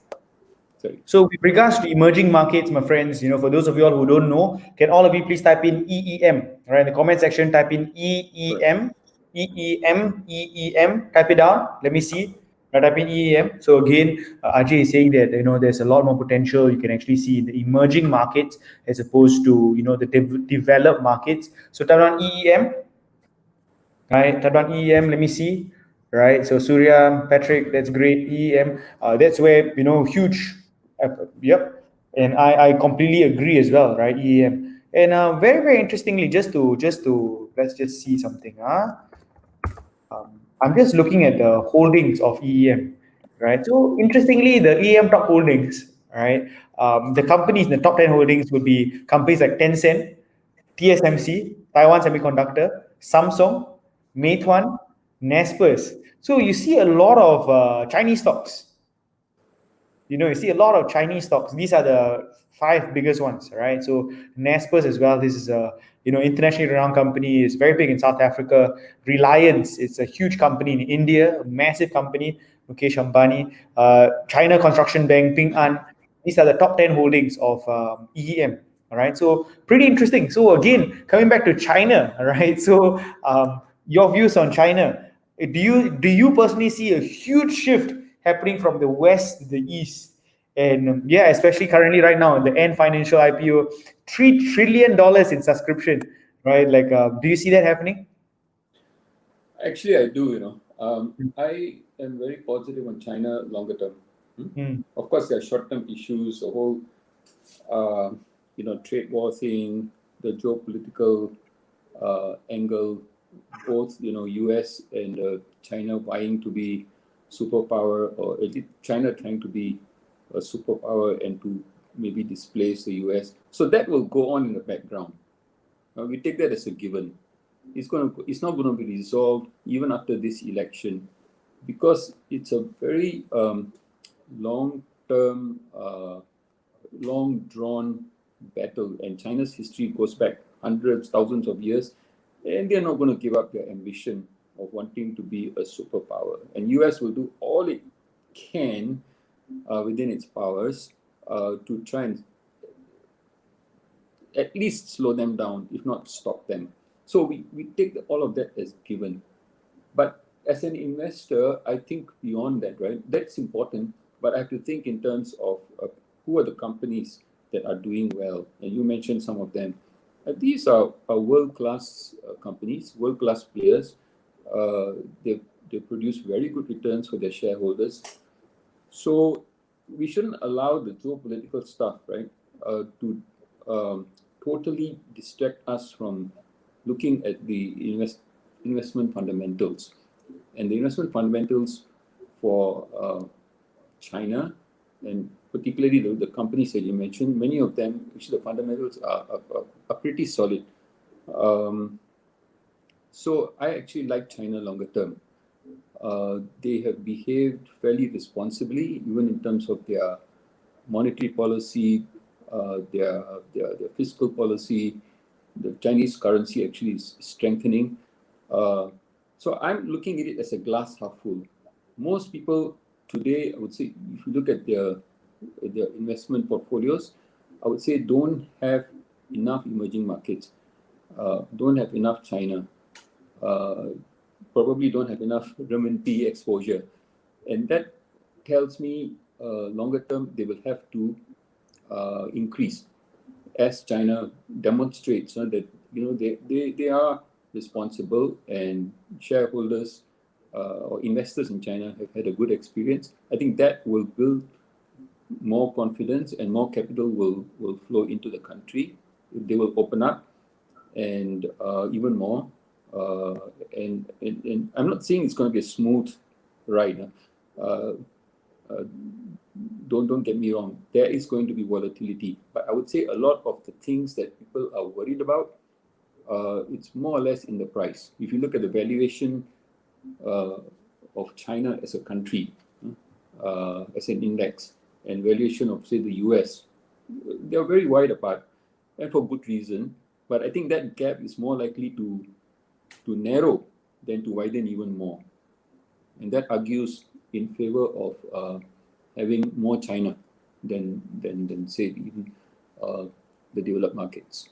Sorry. so with regards to emerging markets, my friends, for those of you all who don't know, can all of you please type in EEM, right? In the comment section, type in EEM, EEM, EEM, type it down. Let me see. Type in EEM. So again, Ajay is saying that there's a lot more potential you can actually see in the emerging markets as opposed to the developed markets. So type down EEM. right? Tadwan EEM, let me see, right? So Surya, Patrick, that's great. EEM, that's where, huge, yep. And I completely agree as well, right? EEM. And very, very interestingly, just to let's just see something. I'm just looking at the holdings of EEM, right? So interestingly, the EEM top holdings, right? The companies in the top 10 holdings would be companies like Tencent, TSMC, Taiwan Semiconductor, Samsung, Meituan, Naspers. So you see a lot of Chinese stocks. You see a lot of Chinese stocks. These are the five biggest ones, right? So Naspers as well. This is a internationally renowned company. It's very big in South Africa. Reliance, it's a huge company in India, a massive company. Mukesh Ambani, China Construction Bank, Ping An. These are the top 10 holdings of EEM. All right, so pretty interesting. So again, coming back to China, all right. So your views on China? Do you personally see a huge shift happening from the west to the east? And yeah, especially currently right now, the End Financial IPO, $3 trillion in subscription, right? Like, do you see that happening? Actually, I do. I am very positive on China longer term. Mm, Of course, there are short-term issues, the whole, uh, trade war thing, the geopolitical angle, both U.S. and China vying to be superpower, or at least China trying to be a superpower and to maybe displace the U.S. So that will go on in the background. We take that as a given. It's not going to be resolved even after this election, because it's a very long-term, long-drawn battle, and China's history goes back hundreds, thousands of years, and they're not going to give up their ambition of wanting to be a superpower. And US will do all it can within its powers to try and at least slow them down, if not stop them. So we take all of that as given. But as an investor, I think beyond that, right? That's important, but I have to think in terms of who are the companies that are doing well. And you mentioned some of them. These are world-class companies, world-class players. They produce very good returns for their shareholders. So we shouldn't allow the geopolitical stuff, right, to totally distract us from looking at the investment fundamentals. And the investment fundamentals for China, and particularly the companies that you mentioned, many of them, actually the fundamentals are pretty solid. So I actually like China longer term. They have behaved fairly responsibly, even in terms of their monetary policy, their fiscal policy. The Chinese currency actually is strengthening. So I'm looking at it as a glass half full. Most people today, I would say, if you look at their investment portfolios, I would say don't have enough emerging markets, don't have enough China, probably don't have enough renminbi exposure, and that tells me longer term they will have to increase as China demonstrates that they are responsible, and shareholders or investors in China have had a good experience. I think that will build more confidence, and more capital will flow into the country. They will open up, and even more. Uh, and I'm not saying it's going to be a smooth ride. Uh, uh, don't get me wrong. There is going to be volatility, but I would say a lot of the things that people are worried about, it's more or less in the price. If you look at the valuation uh, of China as a country, as an index, and valuation of, say, the US, they are very wide apart, and for good reason. But I think that gap is more likely to narrow than to widen even more. And that argues in favor of having more China than say, even the developed markets.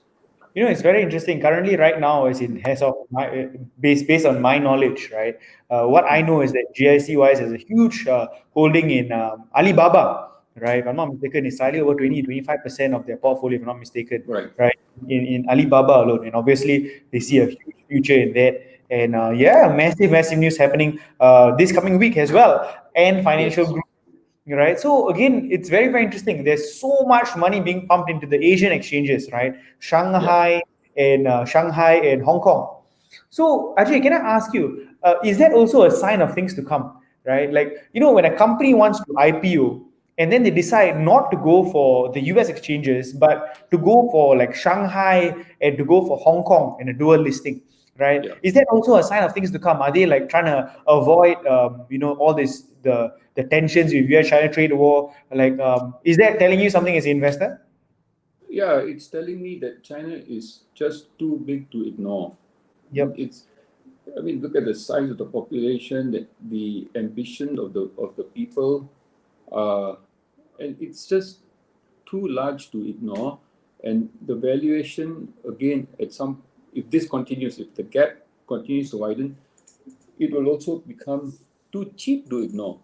It's very interesting. Currently, right now, as of my based on my knowledge, right? What I know is that GIC wise has a huge holding in Alibaba, right? If I'm not mistaken, it's slightly over 20-25% of their portfolio, if I'm not mistaken, Right. right? In Alibaba alone, and obviously they see a huge future in that. And massive news happening this coming week as well, and financial Yes. group, right? So again, it's very interesting. There's so much money being pumped into the Asian exchanges, right? Yeah. Shanghai and Hong Kong. So, Ajay, can I ask you, is that also a sign of things to come, right? Like, when a company wants to IPO and then they decide not to go for the US exchanges, but to go for like Shanghai and to go for Hong Kong in a dual listing, right? Yeah. Is that also a sign of things to come? Are they like trying to avoid, all this, the tensions with US China trade war? Like, is that telling you something as an investor? Yeah, it's telling me that China is just too big to ignore. Yep. It's, I mean, look at the size of the population, the ambition of the people, uh, and it's just too large to ignore. And the valuation, again, if this continues, if the gap continues to widen, it will also become too cheap to ignore,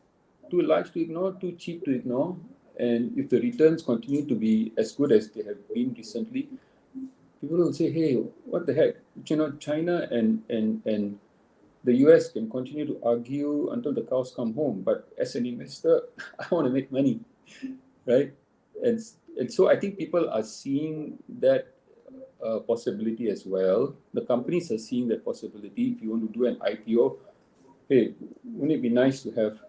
too large to ignore, too cheap to ignore. And if the returns continue to be as good as they have been recently, people will say, "Hey, what the heck?" China and the US can continue to argue until the cows come home, but as an investor, I want to make money, right? And and so I think people are seeing that possibility as well. The companies are seeing that possibility. If you want to do an IPO, hey, wouldn't it be nice to have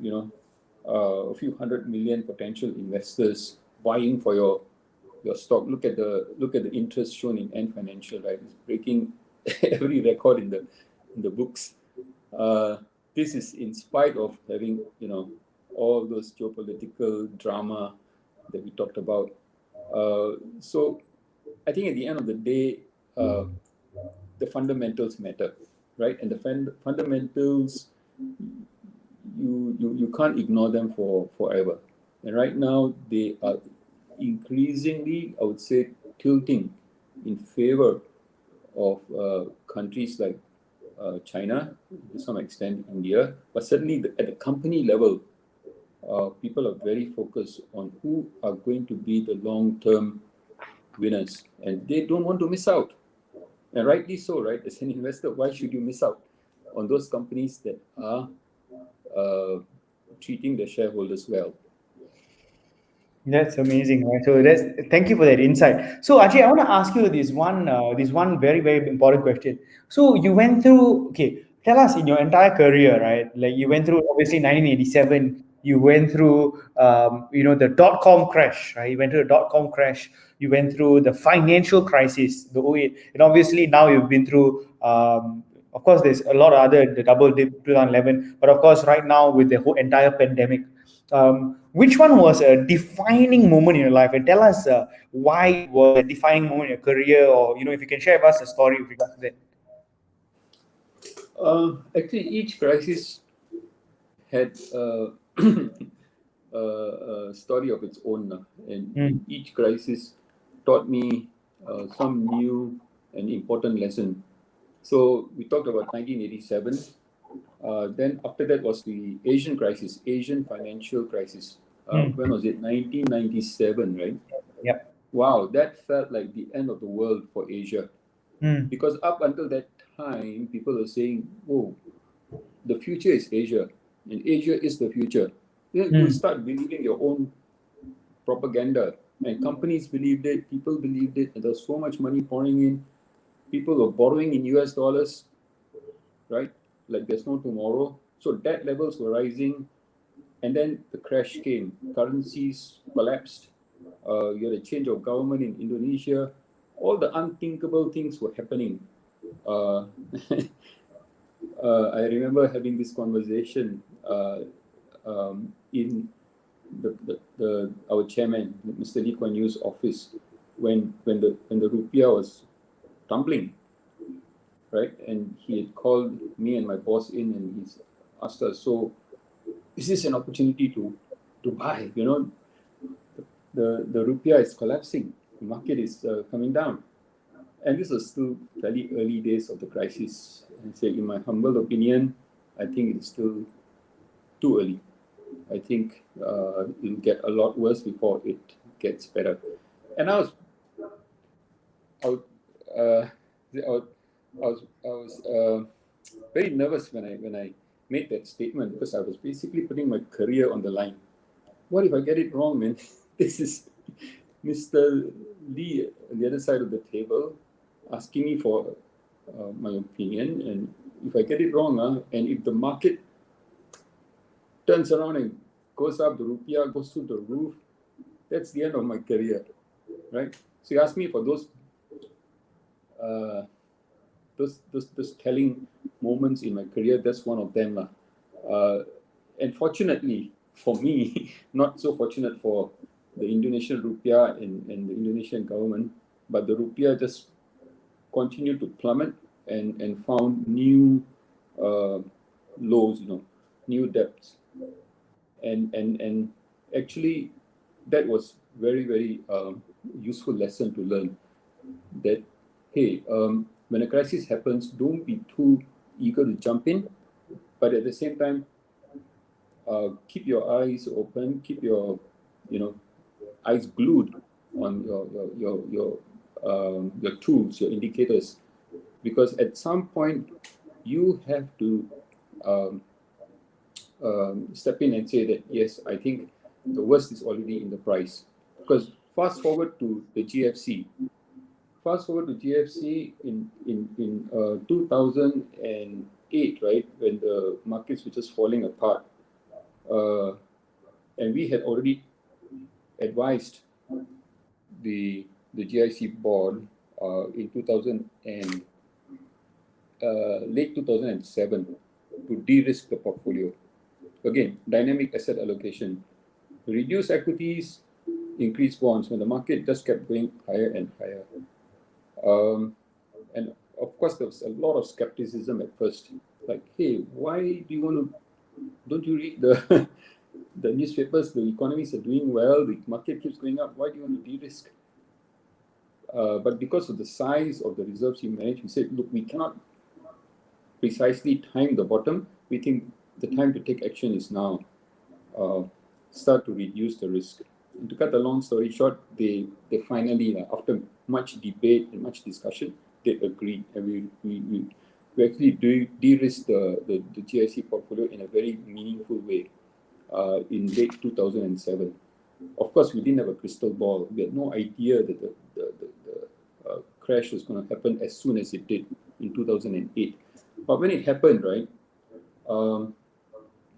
a few hundred million potential investors vying for your stock? Look at the interest shown in Ant Financial, right? It's breaking every record in the books. Uh, this is in spite of having all those geopolitical drama that we talked about. So I think at the end of the day, uh, the fundamentals matter, right? And the fundamentals, you can't ignore them for forever. And right now they are increasingly, I would say, tilting in favor of countries like China, to some extent India, but certainly at the company level, people are very focused on who are going to be the long-term winners, and they don't want to miss out. And rightly so, right? As an investor, why should you miss out on those companies that are uh, treating the shareholders well? That's amazing, right? So that's thank you for that insight. So Ajay, I want to ask you this one very important question. So you went through, okay, tell us in your entire career, right? Like you went through obviously 1987. You went through the dot-com crash, right? You went through the dot-com crash. You went through the financial crisis, the '08, and obviously now you've been through. Of course, there's a lot of other the double dip 2011, but of course right now with the whole entire pandemic. Which one was a defining moment in your life, and tell us why it was a defining moment in your career, or if you can share with us a story with regards to that. Actually, each crisis had a story of its own, and Mm, each crisis taught me some new and important lesson. So we talked about 1987. Then after that was the Asian crisis, Asian financial crisis. When mm, was it? 1997, right? yep. Wow, that felt like the end of the world for Asia. Mm, Because up until that time, people were saying, "Oh, the future is Asia, and Asia is the future." You mm, start believing your own propaganda, and companies believed it, people believed it, and there was so much money pouring in. People were borrowing in US dollars, right? Like there's no tomorrow. So debt levels were rising, and then the crash came. Currencies collapsed. You had a change of government in Indonesia. All the unthinkable things were happening. Uh, I remember having this conversation in our chairman, Mr. Lee Kuan Yew's office, when the rupiah was tumbling, right? And he had called me and my boss in, and he's asked us, "So, is this an opportunity to buy? The rupiah is collapsing, the market is coming down." And this was still fairly early days of the crisis. And say, in my humble opinion, I think it's still too early. I think it'll get a lot worse before it gets better. And I was, uh, I was, I was very nervous when I made that statement, because I was basically putting my career on the line. What if I get it wrong, man? This is Mr. Lee on the other side of the table asking me for my opinion, and if I get it wrong, and if the market turns around and goes up, the rupiah goes through the roof, that's the end of my career, right? So you ask me for uh, those telling moments in my career. That's one of them, and fortunately for me, not so fortunate for the Indonesian rupiah and the Indonesian government, but the rupiah just continued to plummet and found new uh, lows, new depths, and actually that was very very useful lesson to learn, that hey, when a crisis happens, don't be too eager to jump in, but at the same time, keep your eyes open, keep your eyes glued on your tools, your indicators, because at some point you have to um, step in and say that yes, I think the worst is already in the price. Because fast forward to the GFC. Fast forward to GFC in 2008, right, when the markets were just falling apart, uh, and we had already advised the GIC board in 2000 and late 2007 to de-risk the portfolio. Again, dynamic asset allocation, reduce equities, increase bonds, when the market just kept going higher and higher. And of course, there was a lot of skepticism at first, like, hey, why do you want to? Don't you read the the newspapers? The economies are doing well. The market keeps going up. Why do you want to de-risk? But because of the size of the reserves you manage, we said, look, we cannot precisely time the bottom. We think the time to take action is now. Start to reduce the risk. And to cut the long story short, they finally, after much debate and much discussion, they agreed, and we actually de-risk the GIC portfolio in a very meaningful way in late 2007. Of course, we didn't have a crystal ball. We had no idea that the crash was going to happen as soon as it did in 2008. But when it happened, right,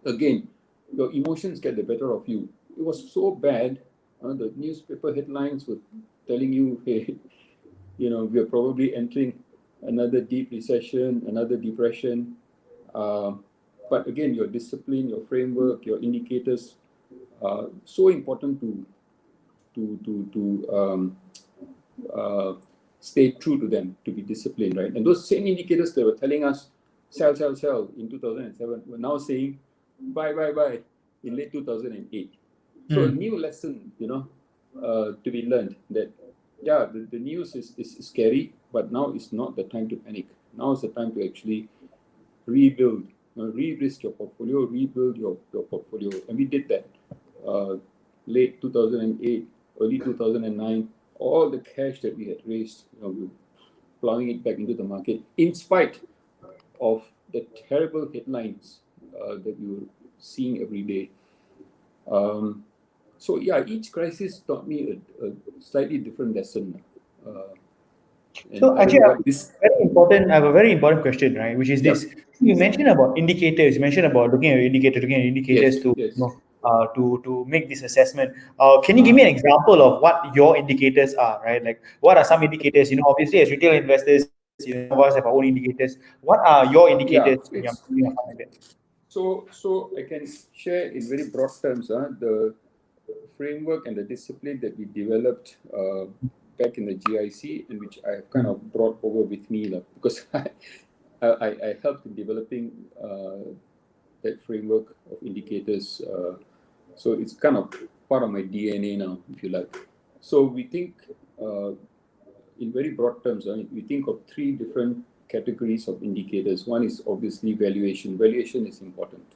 again, your emotions get the better of you. It was so bad. The newspaper headlines were telling you, hey, we are probably entering another deep recession, another depression. But again, your discipline, your framework, your indicators, so important to stay true to them, to be disciplined, right? And those same indicators that were telling us sell, sell, sell in 2007 were now saying buy, buy, buy in late 2008. So a new lesson, to be learned, that yeah, the news is scary, but now is not the time to panic. Now is the time to actually rebuild, re-risk your portfolio, rebuild your portfolio. And we did that late 2008, early 2009. All the cash that we had raised, we were plowing it back into the market, in spite of the terrible headlines that we were seeing every day. So yeah, each crisis taught me a slightly different lesson. So actually, I have a very important question, right? Which is Yeah. this: you mentioned about indicators. You mentioned about looking at indicators Yes, to yes. to make this assessment. Can you give me an example of what your indicators are, right? Like, what are some indicators? Obviously, as retail investors, some of us have our own indicators. What are your Yeah, indicators when you're doing a fund like that? so I can share in very broad terms the framework and the discipline that we developed back in the GIC, and which I have kind of brought over with me, because I helped in developing that framework of indicators. So it's kind of part of my DNA now, if you like. So we think in very broad terms, we think of three different categories of indicators. One is obviously valuation. Valuation is important,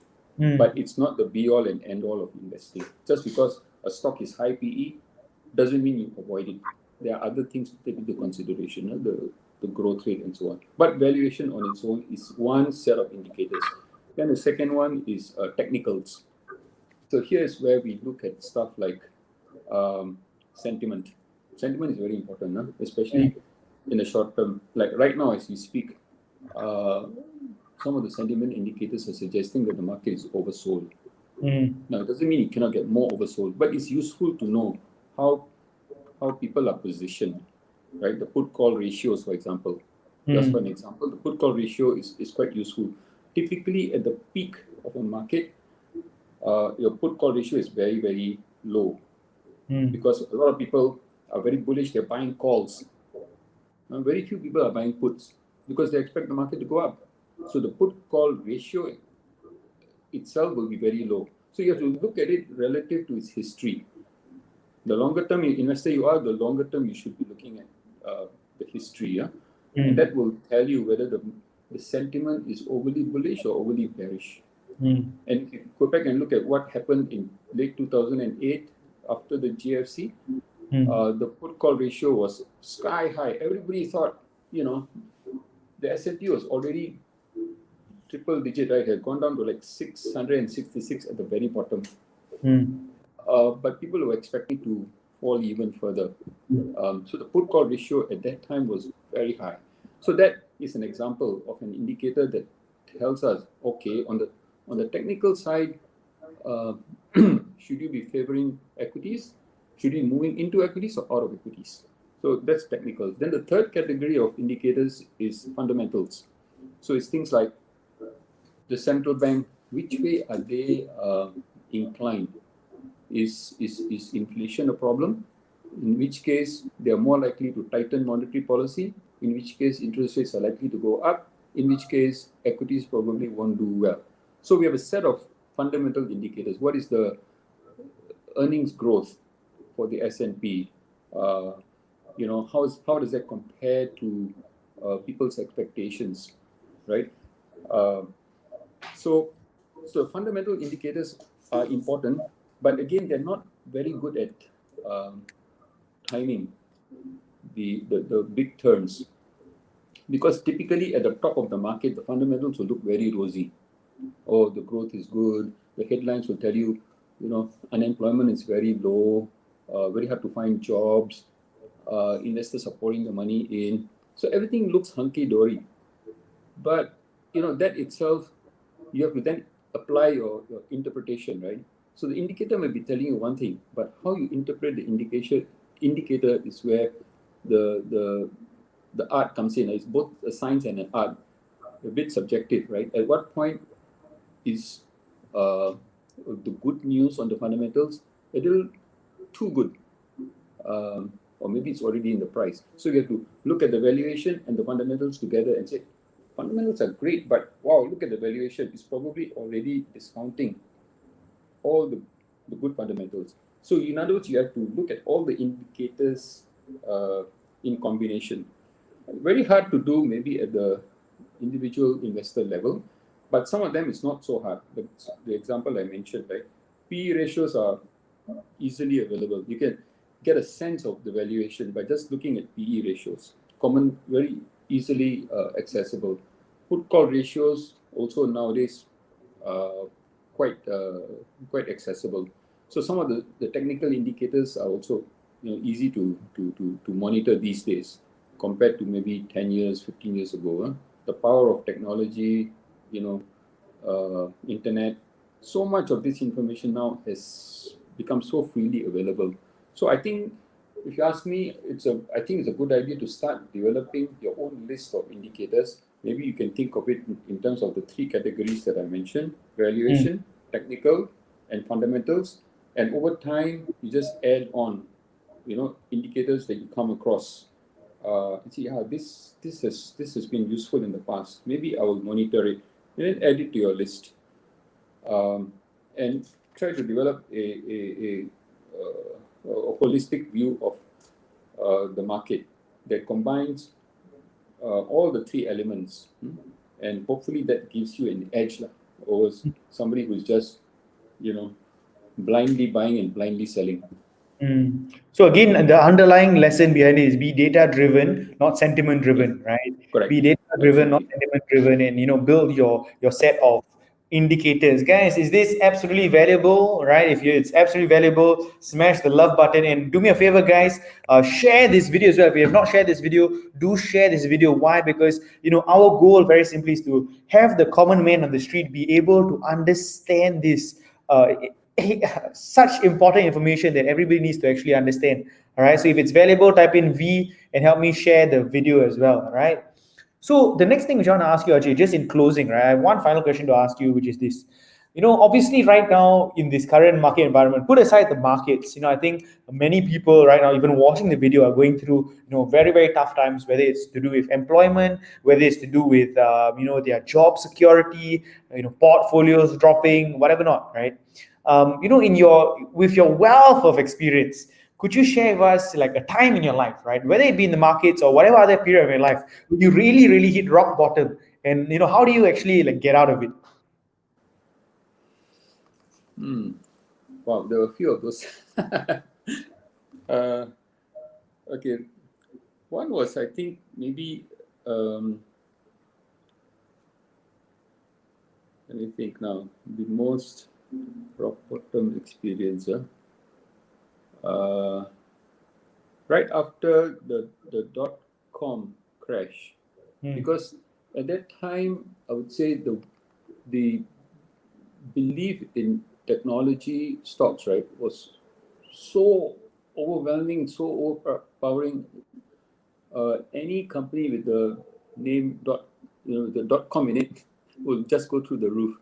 but it's not the be all and end all of investing. Just because a stock is high PE doesn't mean you avoid it. There are other things to take into consideration. The the growth rate and so on. But valuation on its own is one set of indicators. Then the second one is technicals. So here's where we look at stuff like sentiment. Sentiment is very important, huh? Especially in the short term. Like right now, as we speak, some of the sentiment indicators are suggesting that the market is oversold. Now, it doesn't mean it cannot get more oversold, but it's useful to know how people are positioned, right? The put-call ratios, for example. Just for an example, the put-call ratio is quite useful. Typically, at the peak of a market, your put-call ratio is very, very low because a lot of people are very bullish. They're buying calls. Very few people are buying puts because they expect the market to go up. So the put-call ratio itself will be very low. So you have to look at it relative to its history. The longer term investor you are, the longer term you should be looking at the history. Yeah? And that will tell you whether the sentiment is overly bullish or overly bearish. And if you go back and look at what happened in late 2008 after the GFC, the put-call ratio was sky high. Everybody thought, the S&P was already triple digit, right? It had gone down to like 666 at the very bottom. But people were expecting to fall even further. So the put-call ratio at that time was very high. So that is an example of an indicator that tells us, okay, on the technical side, should you be favoring equities? Should you be moving into equities or out of equities? So that's technical. Then the third category of indicators is fundamentals. So it's things like the central bank, which way are they inclined? Is inflation a problem? In which case, they are more likely to tighten monetary policy. In which case, interest rates are likely to go up. In which case, equities probably won't do well. So we have a set of fundamental indicators. What is the earnings growth for the S&P? How does that compare to people's expectations, right? So fundamental indicators are important, but again, they're not very good at timing the big turns, because typically at the top of the market, the fundamentals will look very rosy. Oh, the growth is good. The headlines will tell you, unemployment is very low, very hard to find jobs. Investors are pouring the money in. So everything looks hunky-dory. But, that itself, you have to then apply your interpretation, right? So the indicator may be telling you one thing, but how you interpret the indicator is where the art comes in. It's both a science and an art, a bit subjective, right? At what point is the good news on the fundamentals a little too good? Or maybe it's already in the price. So you have to look at the valuation and the fundamentals together and say, fundamentals are great, but wow, look at the valuation. It's probably already discounting all the good fundamentals. So in other words, you have to look at all the indicators in combination. Very hard to do maybe at the individual investor level, but some of them is not so hard. The example I mentioned, right? PE ratios are easily available. You can get a sense of the valuation by just looking at PE ratios. Very easily accessible. Put-call ratios also nowadays quite accessible. So some of the technical indicators are also easy to monitor these days compared to maybe 10 years, 15 years ago. The power of technology, internet, so much of this information now has become so freely available. So I think, if you ask me, I think it's a good idea to start developing your own list of indicators. Maybe you can think of it in terms of the three categories that I mentioned: valuation, technical, and fundamentals. And over time, you just add on, indicators that you come across. And see, this has been useful in the past. Maybe I will monitor it and then add it to your list. And try to develop a holistic view of the market that combines all the three elements, and hopefully that gives you an edge over somebody who's just blindly buying and blindly selling. So again, the underlying lesson behind it is be data driven, not sentiment Yes, driven, right? correct. Be data driven, not Absolutely. sentiment driven, and build your set of indicators. Guys, is this absolutely valuable? Right? If it's absolutely valuable, smash the love button and do me a favor, guys. Share this video as well. If you have not shared this video, do share this video. Why? Because our goal very simply is to have the common man on the street be able to understand this. Such important information that everybody needs to actually understand. All right. So if it's valuable, type in V and help me share the video as well. All right. So the next thing which I want to ask you, Ajay, just in closing, right? I have one final question to ask you, which is this. Obviously, right now in this current market environment, put aside the markets, I think many people right now, even watching the video, are going through, very, very tough times, whether it's to do with employment, whether it's to do with, their job security, portfolios dropping, whatever not, right? In with your wealth of experience, could you share with us like a time in your life, right? Whether it be in the markets or whatever other period of your life, when you really, really hit rock bottom, and how do you actually like get out of it? Hmm. Wow, there were a few of those. uh, okay, one was, I think, maybe, let me think now, the most rock bottom experience. Right after the dot-com crash, Hmm. because at that time, I would say the belief in technology stocks, right, was so overwhelming, so overpowering. Any company with the name the .com in it will just go through the roof,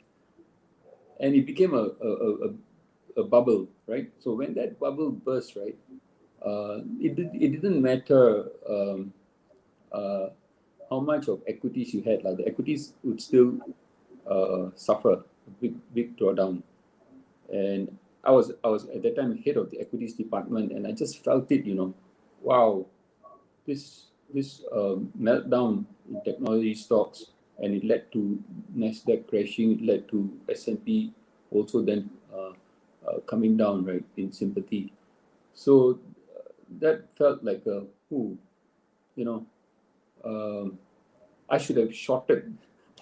and it became a bubble, right? So when that bubble burst, right, it didn't matter uh, how much of equities you had. Like the equities would still suffer a big drawdown. And I was at that time head of the equities department, and I just felt it. Wow, this meltdown in technology stocks, and it led to Nasdaq crashing. It led to S&P also then coming down, right, in sympathy. So that felt like a you know, um, I should have shorted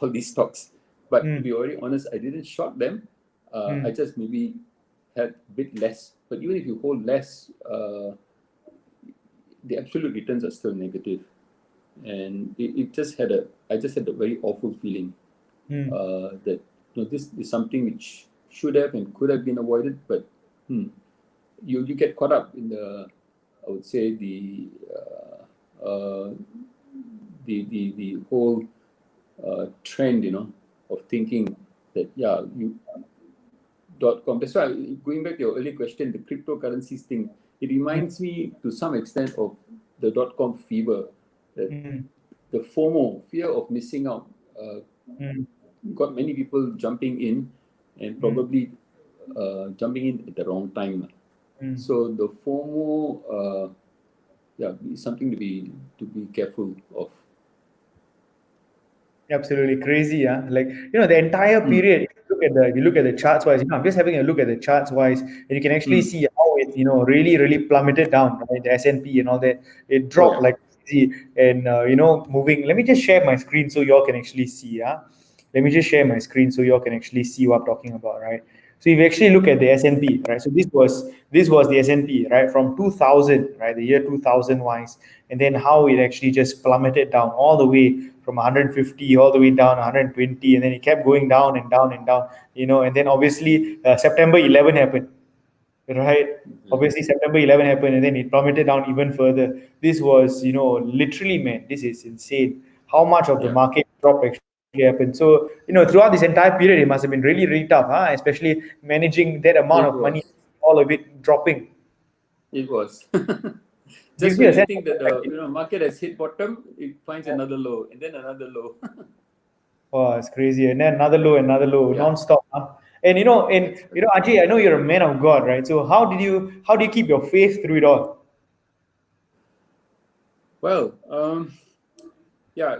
all these stocks. But to Hmm. be very honest, I didn't short them. I Hmm. just maybe had a bit less. But even if you hold less, the absolute returns are still negative. And it just had I just had a very awful feeling Hmm. that this is something which should have and could have been avoided, but hmm, you get caught up in I would say uh, the whole trend, of thinking that you .com. That's why going back to your earlier question, the cryptocurrencies thing, it reminds me to some extent of the .com fever, that Hmm. the FOMO, fear of missing out, Hmm. got many people jumping in, and Hmm. probably jumping in at the wrong time. Hmm. So the FOMO, is something to be careful of. Absolutely crazy, yeah. Like the entire Mm, period. If you look at the charts wise. I'm just having a look at the charts wise, and you can actually mm. see how it really really plummeted down, right? The S&P and all that. It Oh dropped yeah. like crazy, and moving. Let me just share my screen so y'all can actually see. Yeah, let me just share my screen so y'all can actually see what I'm talking about, right? So if you actually look at the S&P, right? So this was the S&P, right, from 2000, right, the year 2000 wise, and then how it actually just plummeted down all the way from 150 all the way down 120, and then it kept going down and down and down, and then obviously September 11 happened, right? Mhm. Obviously September 11 happened, and then it plummeted down even further. This was, literally, man, this is insane how much of the Yeah, market drop actually happened. So, throughout this entire period, it must have been really, really tough, huh? Especially managing that amount of it money, was. all of it dropping. It was. Gives Just you when a you sense of think that the perspective. market has hit bottom, it finds another low and then another low. Oh, it's crazy. And then another low, Yeah, non-stop. Huh? And that's right. Ajay, I know you're a man of God, right? So how do you keep your faith through it all? Well, yeah,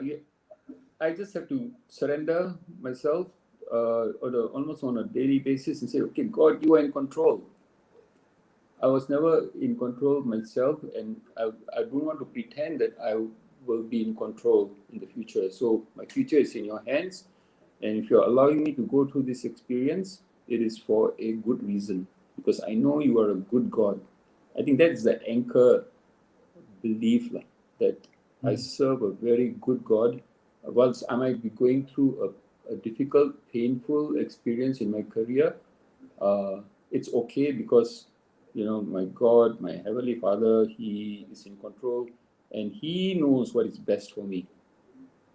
I just have to surrender myself almost on a daily basis and say, okay, God, you are in control. I was never in control myself, and I don't want to pretend that I will be in control in the future. So my future is in your hands, and if you're allowing me to go through this experience, it is for a good reason, because I know you are a good God. I think that's the anchor belief lah, that I serve a very good God. Whilst I might be going through a difficult, painful experience in my career, it's okay, because my God, my Heavenly Father, He is in control, and He knows what is best for me,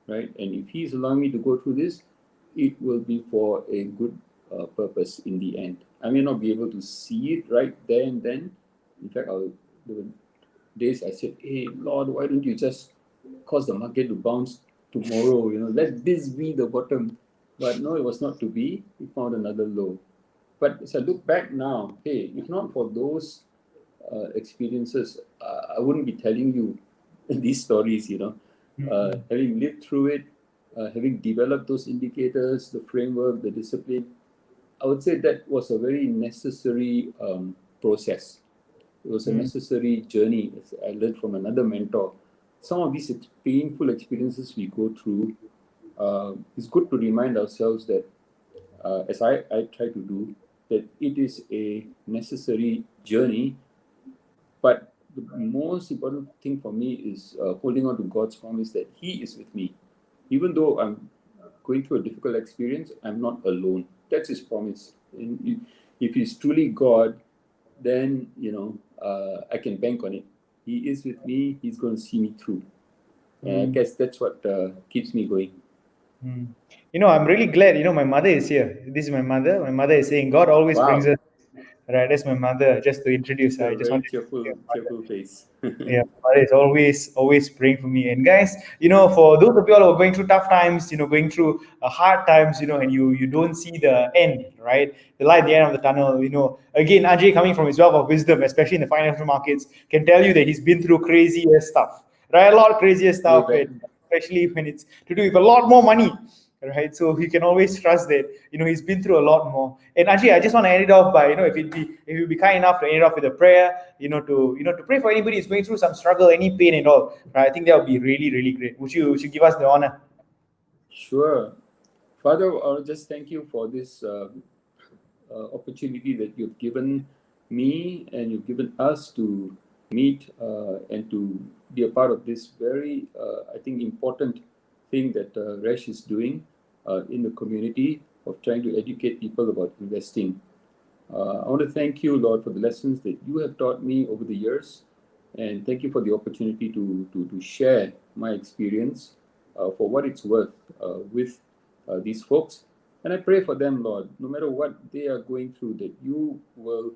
right? And if He's allowing me to go through this, it will be for a good purpose in the end. I may not be able to see it right there and then. In fact, there were days I said, "Hey Lord, why don't you just cause the market to bounce tomorrow? Let this be the bottom." But no, it was not to be. We found another low. But as I look back now, hey, if not for those experiences, I wouldn't be telling you these stories. Having lived through it, having developed those indicators, the framework, the discipline, I would say that was a very necessary process. It was a necessary journey. As I learned from another mentor. Some of these painful experiences we go through, it's good to remind ourselves that, as I try to do, that it is a necessary journey. But the most important thing for me is holding on to God's promise that He is with me. Even though I'm going through a difficult experience, I'm not alone. That's His promise. And if He's truly God, then I can bank on it. He is with me. He's going to see me through. And I guess that's what keeps me going. I'm really glad. My mother is here. This is my mother. My mother is saying, God always brings Wow, us. Right, that's my mother. Just to introduce it's her, a I just very wanted to cheerful, introduce my mother. cheerful face. Yeah, my mother is always praying for me. And guys, for those of you all who are going through tough times, going through hard times, and you don't see the end, right? The light at the end of the tunnel. Again, Ajay, coming from his wealth of wisdom, especially in the financial markets, can tell you that he's been through crazier stuff, right? A lot of crazier Way stuff, back. and especially when it's to do with a lot more money, right? So you can always trust that he's been through a lot more. And actually, I just want to end it off by if you'd be kind enough to end it off with a prayer, to pray for anybody who's going through some struggle, any pain and all. Right? I think that would be really really great. Would you give us the honor? Sure. Father, I'll just thank you for this opportunity that you've given me and you've given us to meet and to be a part of this very, I think, important thing that Resh is doing in the community of trying to educate people about investing. I want to thank you, Lord, for the lessons that you have taught me over the years. And thank you for the opportunity to share my experience for what it's worth with these folks. And I pray for them, Lord, no matter what they are going through, that you will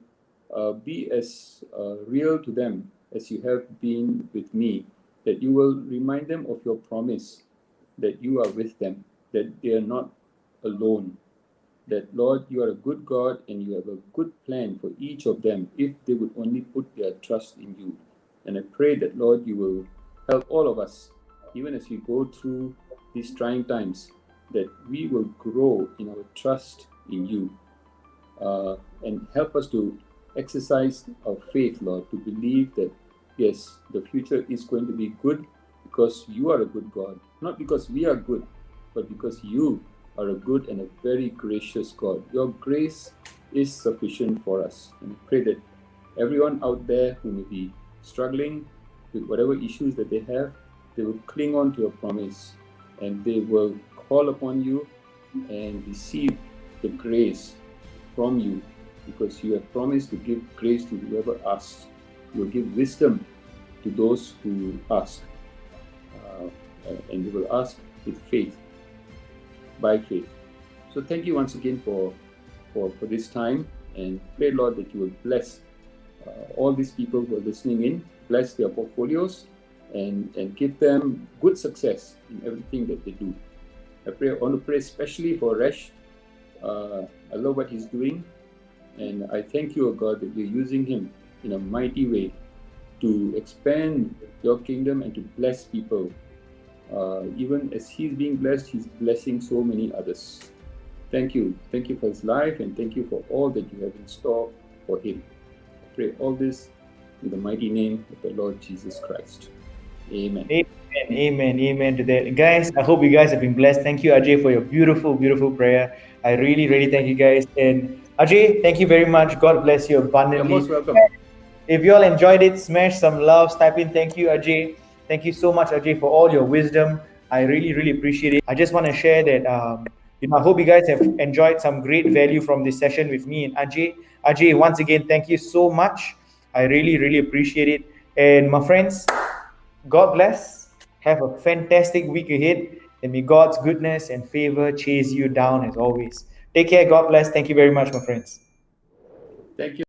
be as real to them as you have been with me, that you will remind them of your promise, that you are with them, that they are not alone, that, Lord, you are a good God and you have a good plan for each of them if they would only put their trust in you. And I pray that, Lord, you will help all of us, even as we go through these trying times, that we will grow in our trust in you and help us to exercise our faith, Lord, to believe that, yes, the future is going to be good because you are a good God, not because we are good, but because you are a good and a very gracious God. Your grace is sufficient for us. And I pray that everyone out there who may be struggling with whatever issues that they have, they will cling on to your promise and they will call upon you and receive the grace from you, because you have promised to give grace to whoever asks. You will give wisdom to those who ask, and they will ask with faith, by faith. So thank you once again for this time, and pray, Lord, that you will bless all these people who are listening in, bless their portfolios, and give them good success in everything that they do. I want to pray especially for Resh. I love what he's doing, and I thank you, O God, that you're using him in a mighty way to expand your kingdom and to bless people. Even as he's being blessed, he's blessing so many others. Thank you. Thank you for his life, and thank you for all that you have in store for him. pray all this in the mighty name of the Lord Jesus Christ. Amen. Amen, amen, amen to that. Guys, I hope you guys have been blessed. Thank you, Ajay, for your beautiful, beautiful prayer. I really, really thank you guys. And Ajay, thank you very much. God bless you You're most abundantly. welcome. If you all enjoyed it, smash some loves, type in thank you, Ajay. Thank you so much, Ajay, for all your wisdom. I really, really appreciate it. I just want to share that, I hope you guys have enjoyed some great value from this session with me and Ajay. Ajay, once again, thank you so much. I really, really appreciate it. And my friends, God bless. Have a fantastic week ahead. And may God's goodness and favor chase you down as always. Take care. God bless. Thank you very much, my friends. Thank you.